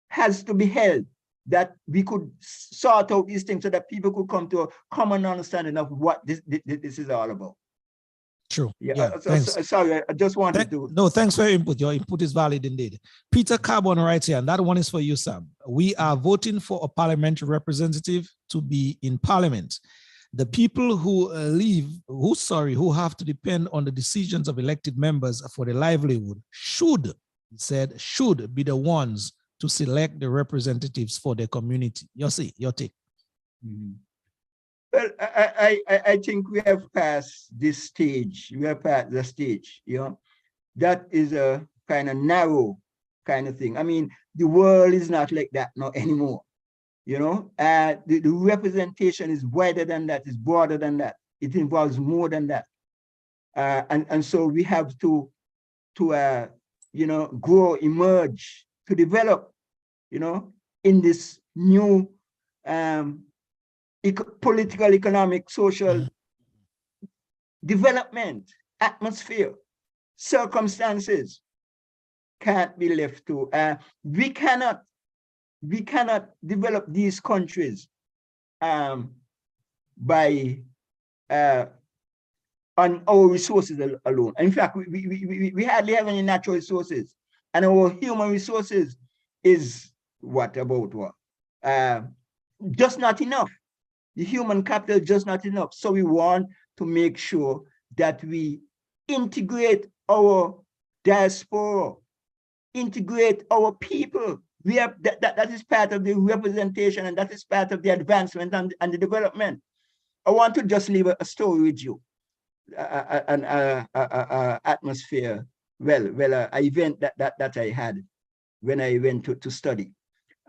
has to be held, that we could sort out these things so that people could come to a common understanding of what this is all about. True. Yeah. Sorry, I just wanted to. No, thanks for your input. Your input is valid indeed. Peter Carbon writes here, and that one is for you, Sam. We are voting for a parliamentary representative to be in parliament. The people who who have to depend on the decisions of elected members for their livelihood should, he said, should be the ones to select the representatives for their community. Your take. Mm-hmm. Well, I think we have passed this stage. We have passed the stage, you know. That is a kind of narrow kind of thing. I mean, the world is not like that now anymore. You know, the representation is wider than that, is broader than that. It involves more than that. And so we have to you know, grow, emerge, to develop, you know, in this new political, economic, social development, atmosphere, circumstances can't be left to. We cannot develop these countries by on our resources alone. In fact, we hardly have any natural resources, and our human resources is just not enough. The human capital is just not enough. So we want to make sure that we integrate our diaspora, integrate our people. We have that is part of the representation, and that is part of the advancement and the development. I want to just leave a story with you, an atmosphere, an event that I had when I went to study.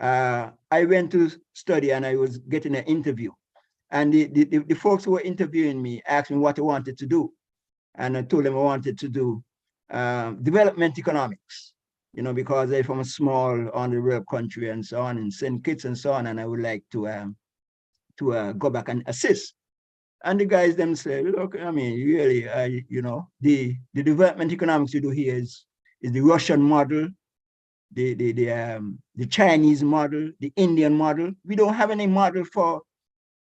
I went to study and I was getting an interview, and the folks who were interviewing me asked me what I wanted to do, and I told them I wanted to do development economics. You know, because they're from a small on-the-road country and so on, and St. Kitts and so on, and I would like to go back and assist. And the guys them say, look, I mean, really, you know, the development economics you do here is the Russian model, the Chinese model, the Indian model. We don't have any model for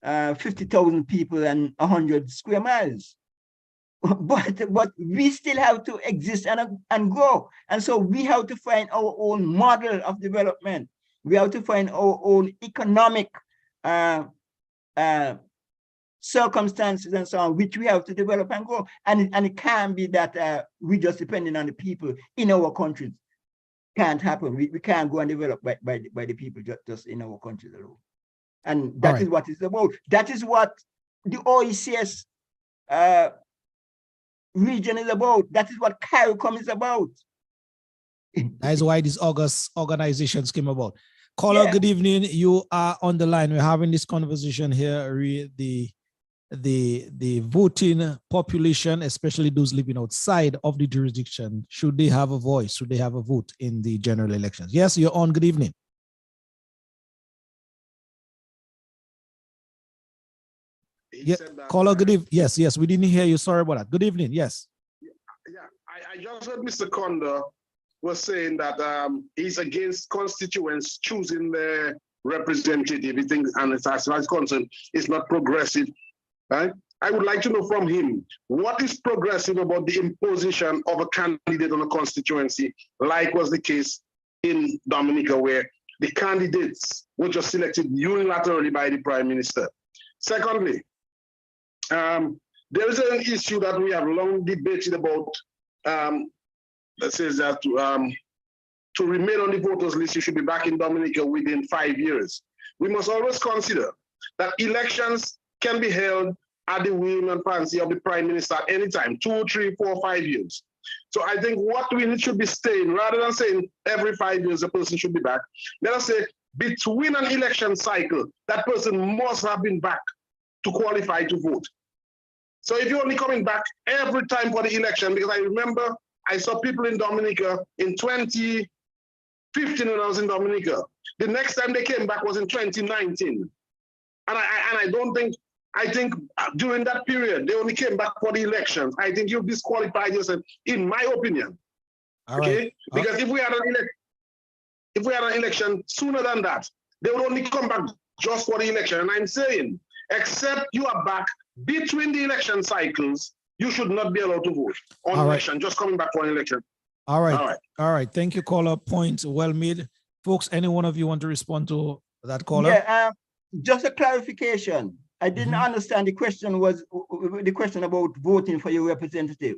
50,000 people and 100 square miles. But we still have to exist and grow. And so we have to find our own model of development. We have to find our own economic circumstances and so on, which we have to develop and grow. And it can't be that we just depending on the people in our countries. Can't happen. We can't go and develop by the people just in our countries alone. And that is what it's about. That is what the OECS region is about. That is what CARICOM is about. That is why these August organizations came about. Caller, good evening. You are on the line. We're having this conversation here. The voting population, especially those living outside of the jurisdiction, should they have a voice? Should they have a vote in the general elections? Yes, you're on. Good evening. Yeah, caller, good evening. Yes, we didn't hear you. Sorry about that. Good evening. Yes. Yeah, I just heard Mr. Conda was saying that he's against constituents choosing their representative. He thinks, and as far as concerned, it's not progressive. Right? I would like to know from him, what is progressive about the imposition of a candidate on a constituency, like was the case in Dominica, where the candidates were just selected unilaterally by the Prime Minister. Secondly, there is an issue that we have long debated about that says that to remain on the voters list, you should be back in Dominica within 5 years. We must always consider that elections can be held at the whim and fancy of the Prime Minister at any time, 2, 3, 4, 5 years. So I think what we should be saying, rather than saying every 5 years a person should be back, let us say between an election cycle, that person must have been back to qualify to vote. So if you're only coming back every time for the election, because I remember I saw people in Dominica in 2015 when I was in Dominica. The next time they came back was in 2019. And I think during that period, they only came back for the elections. I think you've disqualified yourself, in my opinion. Okay? Because if we had an election sooner than that, they would only come back just for the election. And I'm saying, except you are back between the election cycles, you should not be allowed to vote on election, just coming back for an election. All right. Thank you, caller. Point well made. Folks, any one of you want to respond to that caller? Yeah, just a clarification. I didn't understand the question was the question about voting for your representative.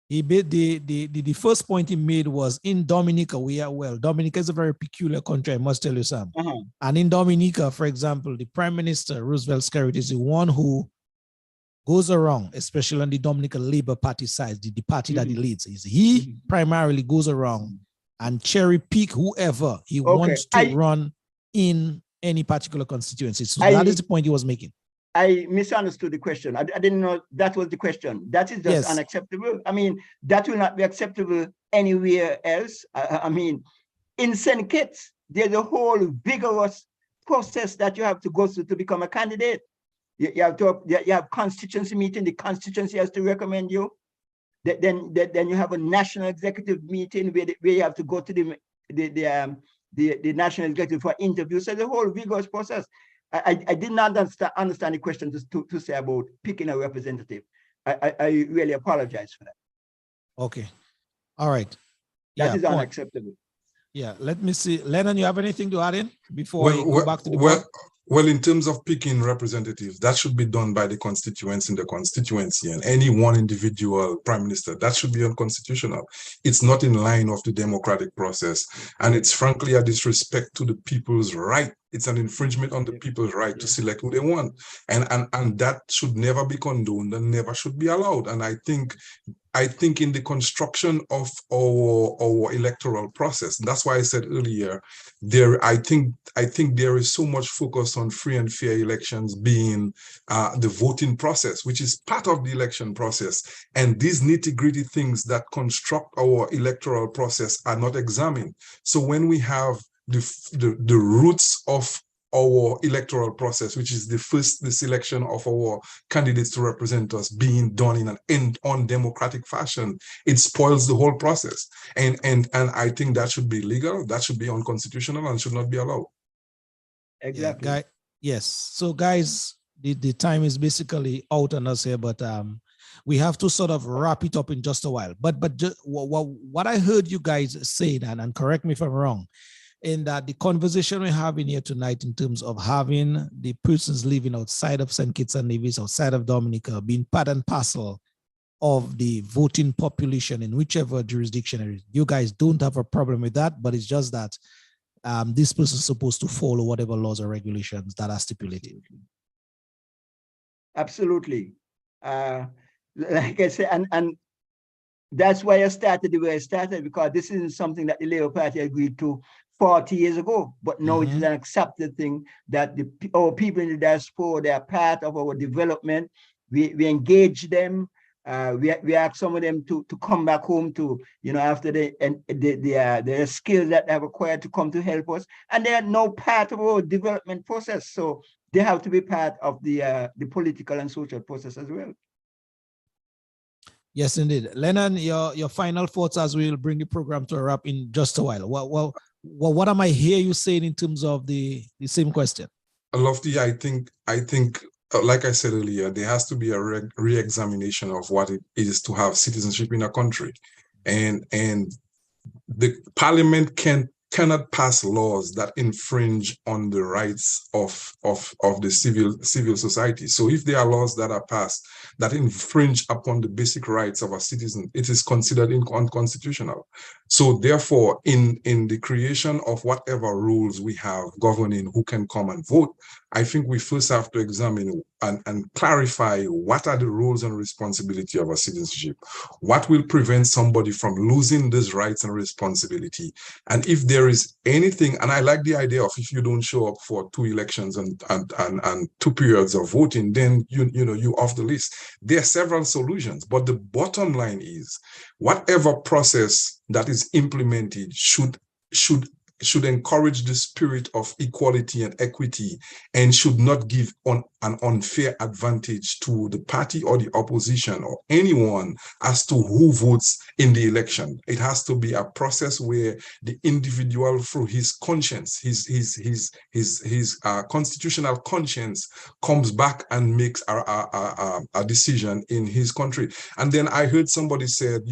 The first point he made was in Dominica, Dominica is a very peculiar country, I must tell you, Sam. And in Dominica, for example, the Prime Minister, Roosevelt Skerrit, is the one who goes around, especially on the Dominican Labour Party side, the party that he leads. He primarily goes around and cherry pick whoever he wants to run in any particular constituency. So that is the point he was making. I misunderstood the question. I didn't know that was the question. That is just unacceptable. I mean, that will not be acceptable anywhere else. I mean, in St. Kitts, there's a whole vigorous process that you have to go through to become a candidate. You have constituency meeting. The constituency has to recommend you. Then you have a national executive meeting where you have to go to the national executive for interviews. So the whole vigorous process. I did not understand the question to say about picking a representative. I really apologize for that. Okay. All right. That is unacceptable. Yeah, let me see. Lennon, you have anything to add in before I go back to the point? Well, in terms of picking representatives, that should be done by the constituents in the constituency, and any one individual prime minister, that should be unconstitutional. It's not in line of the democratic process, and it's frankly a disrespect to the people's right. It's an infringement on the people's right to select who they want, and that should never be condoned and never should be allowed. And I think in the construction of our electoral process, that's why I said earlier, I think there is so much focus on free and fair elections being the voting process, which is part of the election process. And these nitty-gritty things that construct our electoral process are not examined. So when we have the roots of our electoral process, which is the selection of our candidates to represent us, being done in an undemocratic fashion, it spoils the whole process. And I think that should be illegal, that should be unconstitutional, and should not be allowed. Exactly. Yeah, yes. So guys, the time is basically out on us here, but we have to sort of wrap it up in just a while. But just, what I heard you guys say, and correct me if I'm wrong, in that the conversation we're having here tonight in terms of having the persons living outside of St. Kitts and Nevis, outside of Dominica, being part and parcel of the voting population in whichever jurisdiction it is. You guys don't have a problem with that, but it's just that this person is supposed to follow whatever laws or regulations that are stipulated. Absolutely. Like I said, and that's why I started the way I started, because this isn't something that the Labour Party agreed to 40 years ago, but now it is an accepted thing that our people in the diaspora, they are part of our development. We engage them. We ask some of them to come back home to, after their skills that they have acquired, to come to help us. And they are now part of our development process. So they have to be part of the political and social process as well. Yes, indeed. Lennon, your final thoughts as we'll bring the program to a wrap in just a while. Well, what am I hearing you saying in terms of the same question? Lofty, I think, like I said earlier, there has to be a re-examination of what it is to have citizenship in a country, and the parliament cannot pass laws that infringe on the rights of the civil society. So if there are laws that are passed that infringe upon the basic rights of a citizen, it is considered unconstitutional. So therefore, in the creation of whatever rules we have governing who can come and vote, I think we first have to examine and clarify what are the roles and responsibility of a citizenship, what will prevent somebody from losing these rights and responsibility. And if there is anything, and I like the idea of if you don't show up for 2 elections and 2 periods of voting, then you off the list. There are several solutions, but the bottom line is whatever process that is implemented should encourage the spirit of equality and equity, and should not give an unfair advantage to the party or the opposition or anyone as to who votes in the election. It has to be a process where the individual, through his conscience, his constitutional conscience, comes back and makes a decision in his country. And then I heard somebody said,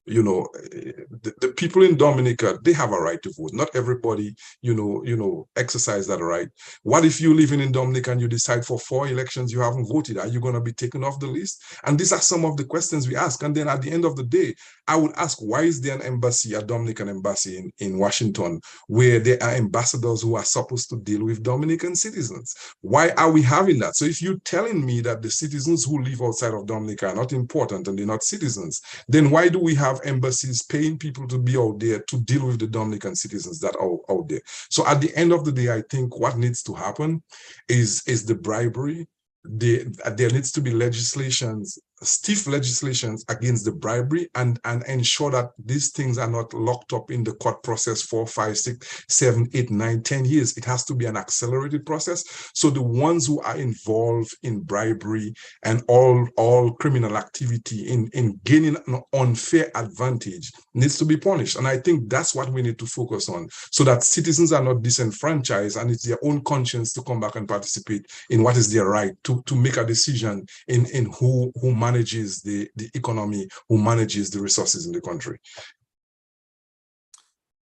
You know, the people in Dominica, they have a right to vote. Not everybody, exercise that right. What if you living in Dominica and you decide for 4 elections you haven't voted? Are you going to be taken off the list? And these are some of the questions we ask. And then at the end of the day, I would ask, why is there an embassy, a Dominican embassy in Washington, where there are ambassadors who are supposed to deal with Dominican citizens? Why are we having that? So if you're telling me that the citizens who live outside of Dominica are not important and they're not citizens, then why do we have embassies paying people to be out there to deal with the Dominican citizens that are out there? So at the end of the day, I think what needs to happen is the bribery. There needs to be legislations, stiff legislations against the bribery, and ensure that these things are not locked up in the court process 4, 5, 6, 7, 8, 9, 10 years. It has to be an accelerated process. So the ones who are involved in bribery and all criminal activity in gaining an unfair advantage needs to be punished. And I think that's what we need to focus on, so that citizens are not disenfranchised and it's their own conscience to come back and participate in what is their right to make a decision in who manages the economy, who manages the resources in the country.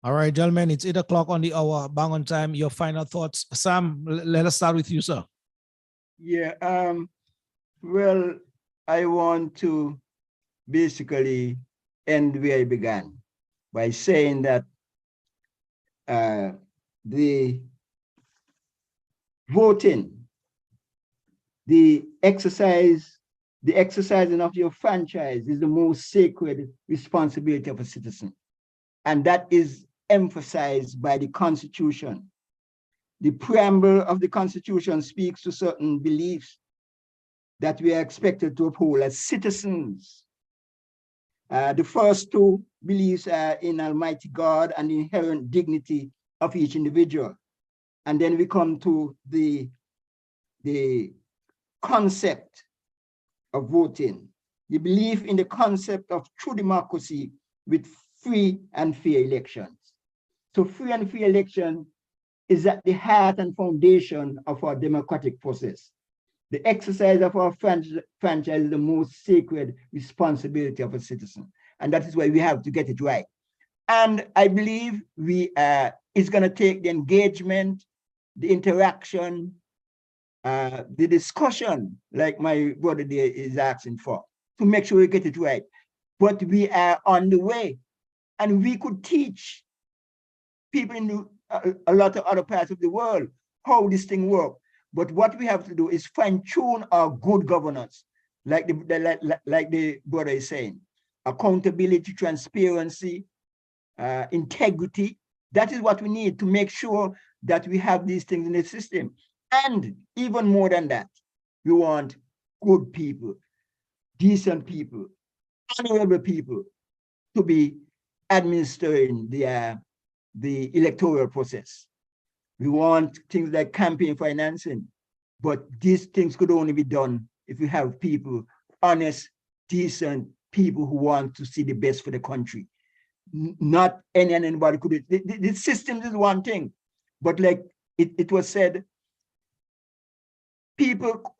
All right, gentlemen, it's 8 o'clock on the hour, bang on time. Your final thoughts. Sam, let us start with you, sir. Yeah, well, I want to basically end where I began by saying that the voting, the exercising of your franchise is the most sacred responsibility of a citizen. And that is emphasized by the Constitution. The preamble of the Constitution speaks to certain beliefs that we are expected to uphold as citizens. The first 2 beliefs are in Almighty God and the inherent dignity of each individual. And then we come to the concept of voting, the belief in the concept of true democracy with free and fair elections. So free and fair election is at the heart and foundation of our democratic process. The exercise of our franchise is the most sacred responsibility of a citizen. And that is why we have to get it right. And I believe it's going to take the engagement, the interaction, the discussion, like my brother there is asking for, to make sure we get it right. But we are on the way, and we could teach people in a lot of other parts of the world how this thing works. But what we have to do is fine-tune our good governance, like the brother is saying, accountability, transparency, integrity. That is what we need to make sure that we have these things in the system. And even more than that, we want good people, decent people, honorable people to be administering the electoral process. We want things like campaign financing, but these things could only be done if we have people, honest, decent people who want to see the best for the country. Not anybody could. The system is one thing, but like it was said,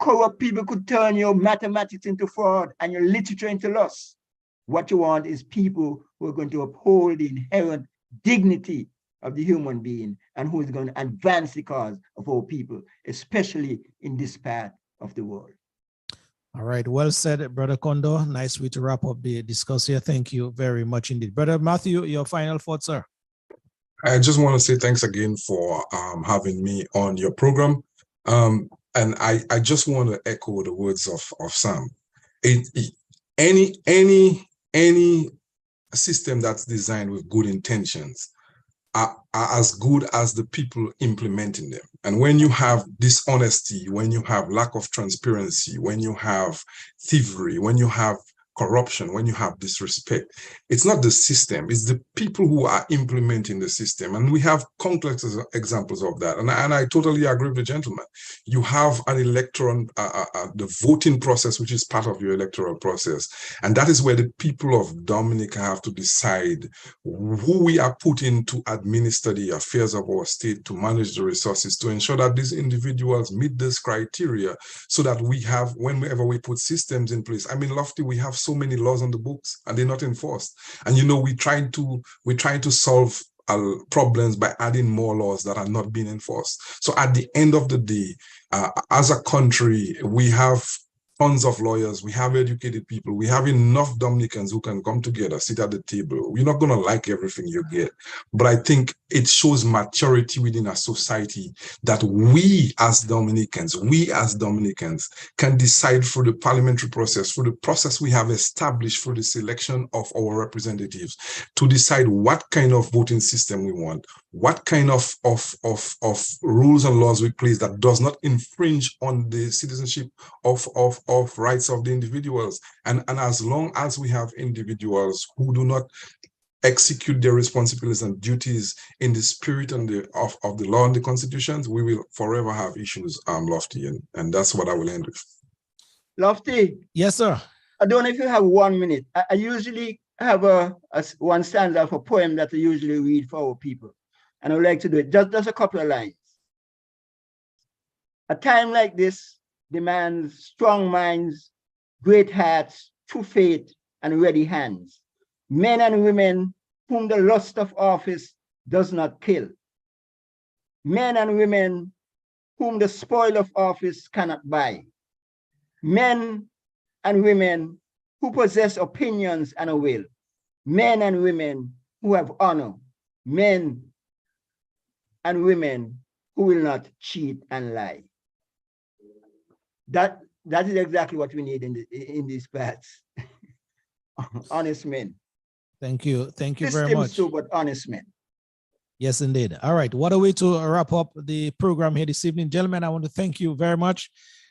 corrupt people could turn your mathematics into fraud and your literature into loss. What you want is people who are going to uphold the inherent dignity of the human being and who is going to advance the cause of all people, especially in this part of the world. All right, well said, Brother Kondo. Nice way to wrap up the discussion here. Thank you very much indeed. Brother Matthew, your final thoughts, sir. I just want to say thanks again for having me on your program. And I just want to echo the words of Sam. Any system that's designed with good intentions are as good as the people implementing them. And when you have dishonesty, when you have lack of transparency, when you have thievery, when you have corruption, when you have disrespect, it's not the system, it's the people who are implementing the system. And we have countless examples of that. And I totally agree with the gentleman. You have an electoral, the voting process, which is part of your electoral process. And that is where the people of Dominica have to decide who we are putting to administer the affairs of our state, to manage the resources, to ensure that these individuals meet this criteria, so that we have, whenever we put systems in place, I mean, Lofty, we have so many laws on the books and they're not enforced. And we're trying to solve problems by adding more laws that are not being enforced. So at the end of the day, as a country, we have tons of lawyers, we have educated people, we have enough Dominicans who can come together, sit at the table. We're not going to like everything you get, but I think it shows maturity within a society that we as Dominicans can decide through the parliamentary process, through the process we have established for the selection of our representatives, to decide what kind of voting system we want, what kind of rules and laws we place that does not infringe on the citizenship of rights of the individuals. And as long as we have individuals who do not execute their responsibilities and duties in the spirit and of the law and the constitutions, we will forever have issues, Lofty, and that's what I will end with. Lofty. Yes, sir. I don't know if you have 1 minute. I usually have one stanza of a poem that I usually read for our people. And I would like to do it, just a couple of lines. A time like this demands strong minds, great hearts, true faith, and ready hands. Men and women whom the lust of office does not kill. Men and women whom the spoil of office cannot buy. Men and women who possess opinions and a will. Men and women who have honor. Men and women who will not cheat and lie. That is exactly what we need in these parts. Honest men. Thank you very much. Too, but honest men. Yes, indeed. All right, what a way to wrap up the program here this evening. Gentlemen, I want to thank you very much.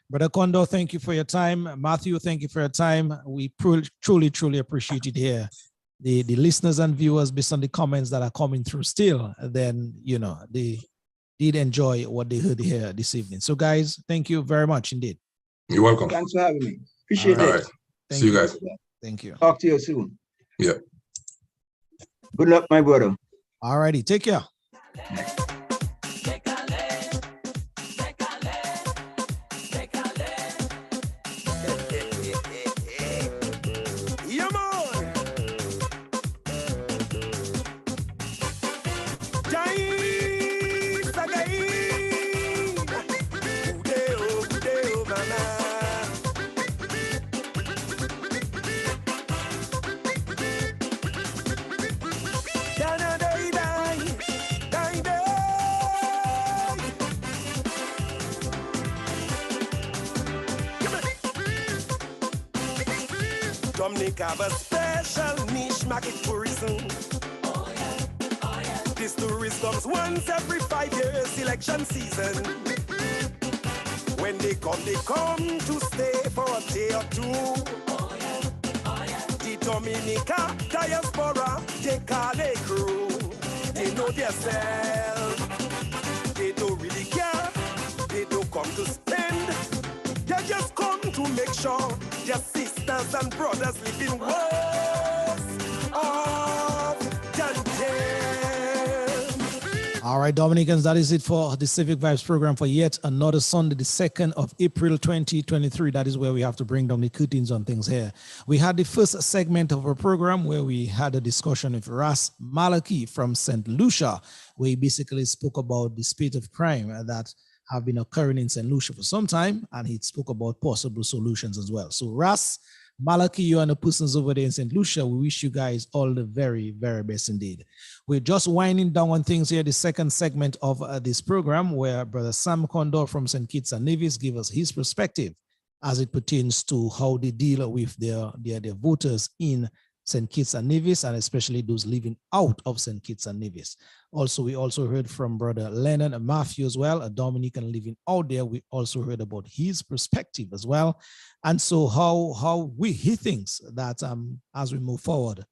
Brother Kondo, thank you for your time. Matthew, thank you for your time. We truly appreciate it here. The listeners and viewers, based on the comments that are coming through still, then, they did enjoy what they heard here this evening. So guys, thank you very much indeed. You're welcome. Thanks for having me. Appreciate it. All right. See you guys. Thank you. Talk to you soon. Yeah. Good luck, my brother. All righty. Take care. Dominica have a special niche market tourism. Oh yeah, oh yeah. This tourist comes once every 5 years, election season. When they come to stay for a day or two. Oh yeah, oh yeah. The Dominica diaspora, they call a crew. They know themselves. They don't really care. They don't come to spend. They just come to make sure their sisters and brothers live in walls of Dante. All right, Dominicans, that is it for the Civic Vibes program for yet another Sunday, the 2nd of April, 2023. That is where we have to bring down the curtains on things here. We had the first segment of our program where we had a discussion with Ras Malaki from St. Lucia, where he basically spoke about the spate of crime that have been occurring in St. Lucia for some time, and he spoke about possible solutions as well. So Ras, Malaki, you and the persons over there in St. Lucia, we wish you guys all the very, very best indeed. We're just winding down on things here, the second segment of this program, where Brother Sam Condor from St. Kitts and Nevis gave us his perspective as it pertains to how they deal with their voters in St. Kitts and Nevis, and especially those living out of St. Kitts and Nevis. Also, we also heard from Brother Lennon and Matthew as well, a Dominican living out there. We also heard about his perspective as well. And so he thinks that as we move forward,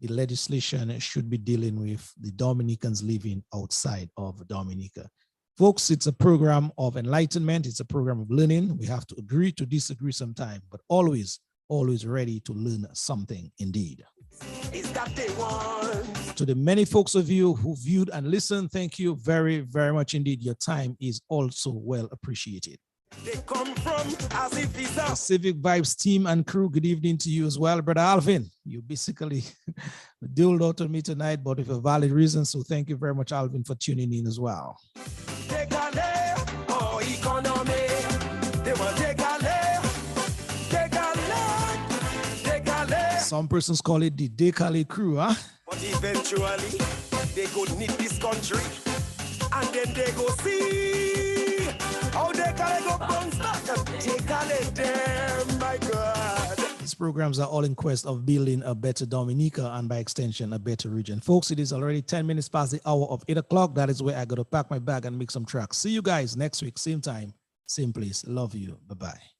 the legislation should be dealing with the Dominicans living outside of Dominica. Folks, it's a program of enlightenment. It's a program of learning. We have to agree to disagree sometime, but always ready to learn something indeed. Is that they want? To the many folks of you who viewed and listened, thank you very, very much indeed. Your time is also well appreciated. They come from as if it's The a Civic Vibes team and crew, good evening to you as well. Brother Alvin, you basically doled out on me tonight, but with a valid reason. So thank you very much, Alvin, for tuning in as well. oh, economy. They will take a Some persons call it the Dekale crew, huh? But eventually, they go need this country. And then they go see how they can go bounce back and take a them, my God. These programs are all in quest of building a better Dominica and by extension, a better region. Folks, it is already 10 minutes past the hour of 8 o'clock. That is where I got to pack my bag and make some tracks. See you guys next week, same time, same place. Love you. Bye-bye.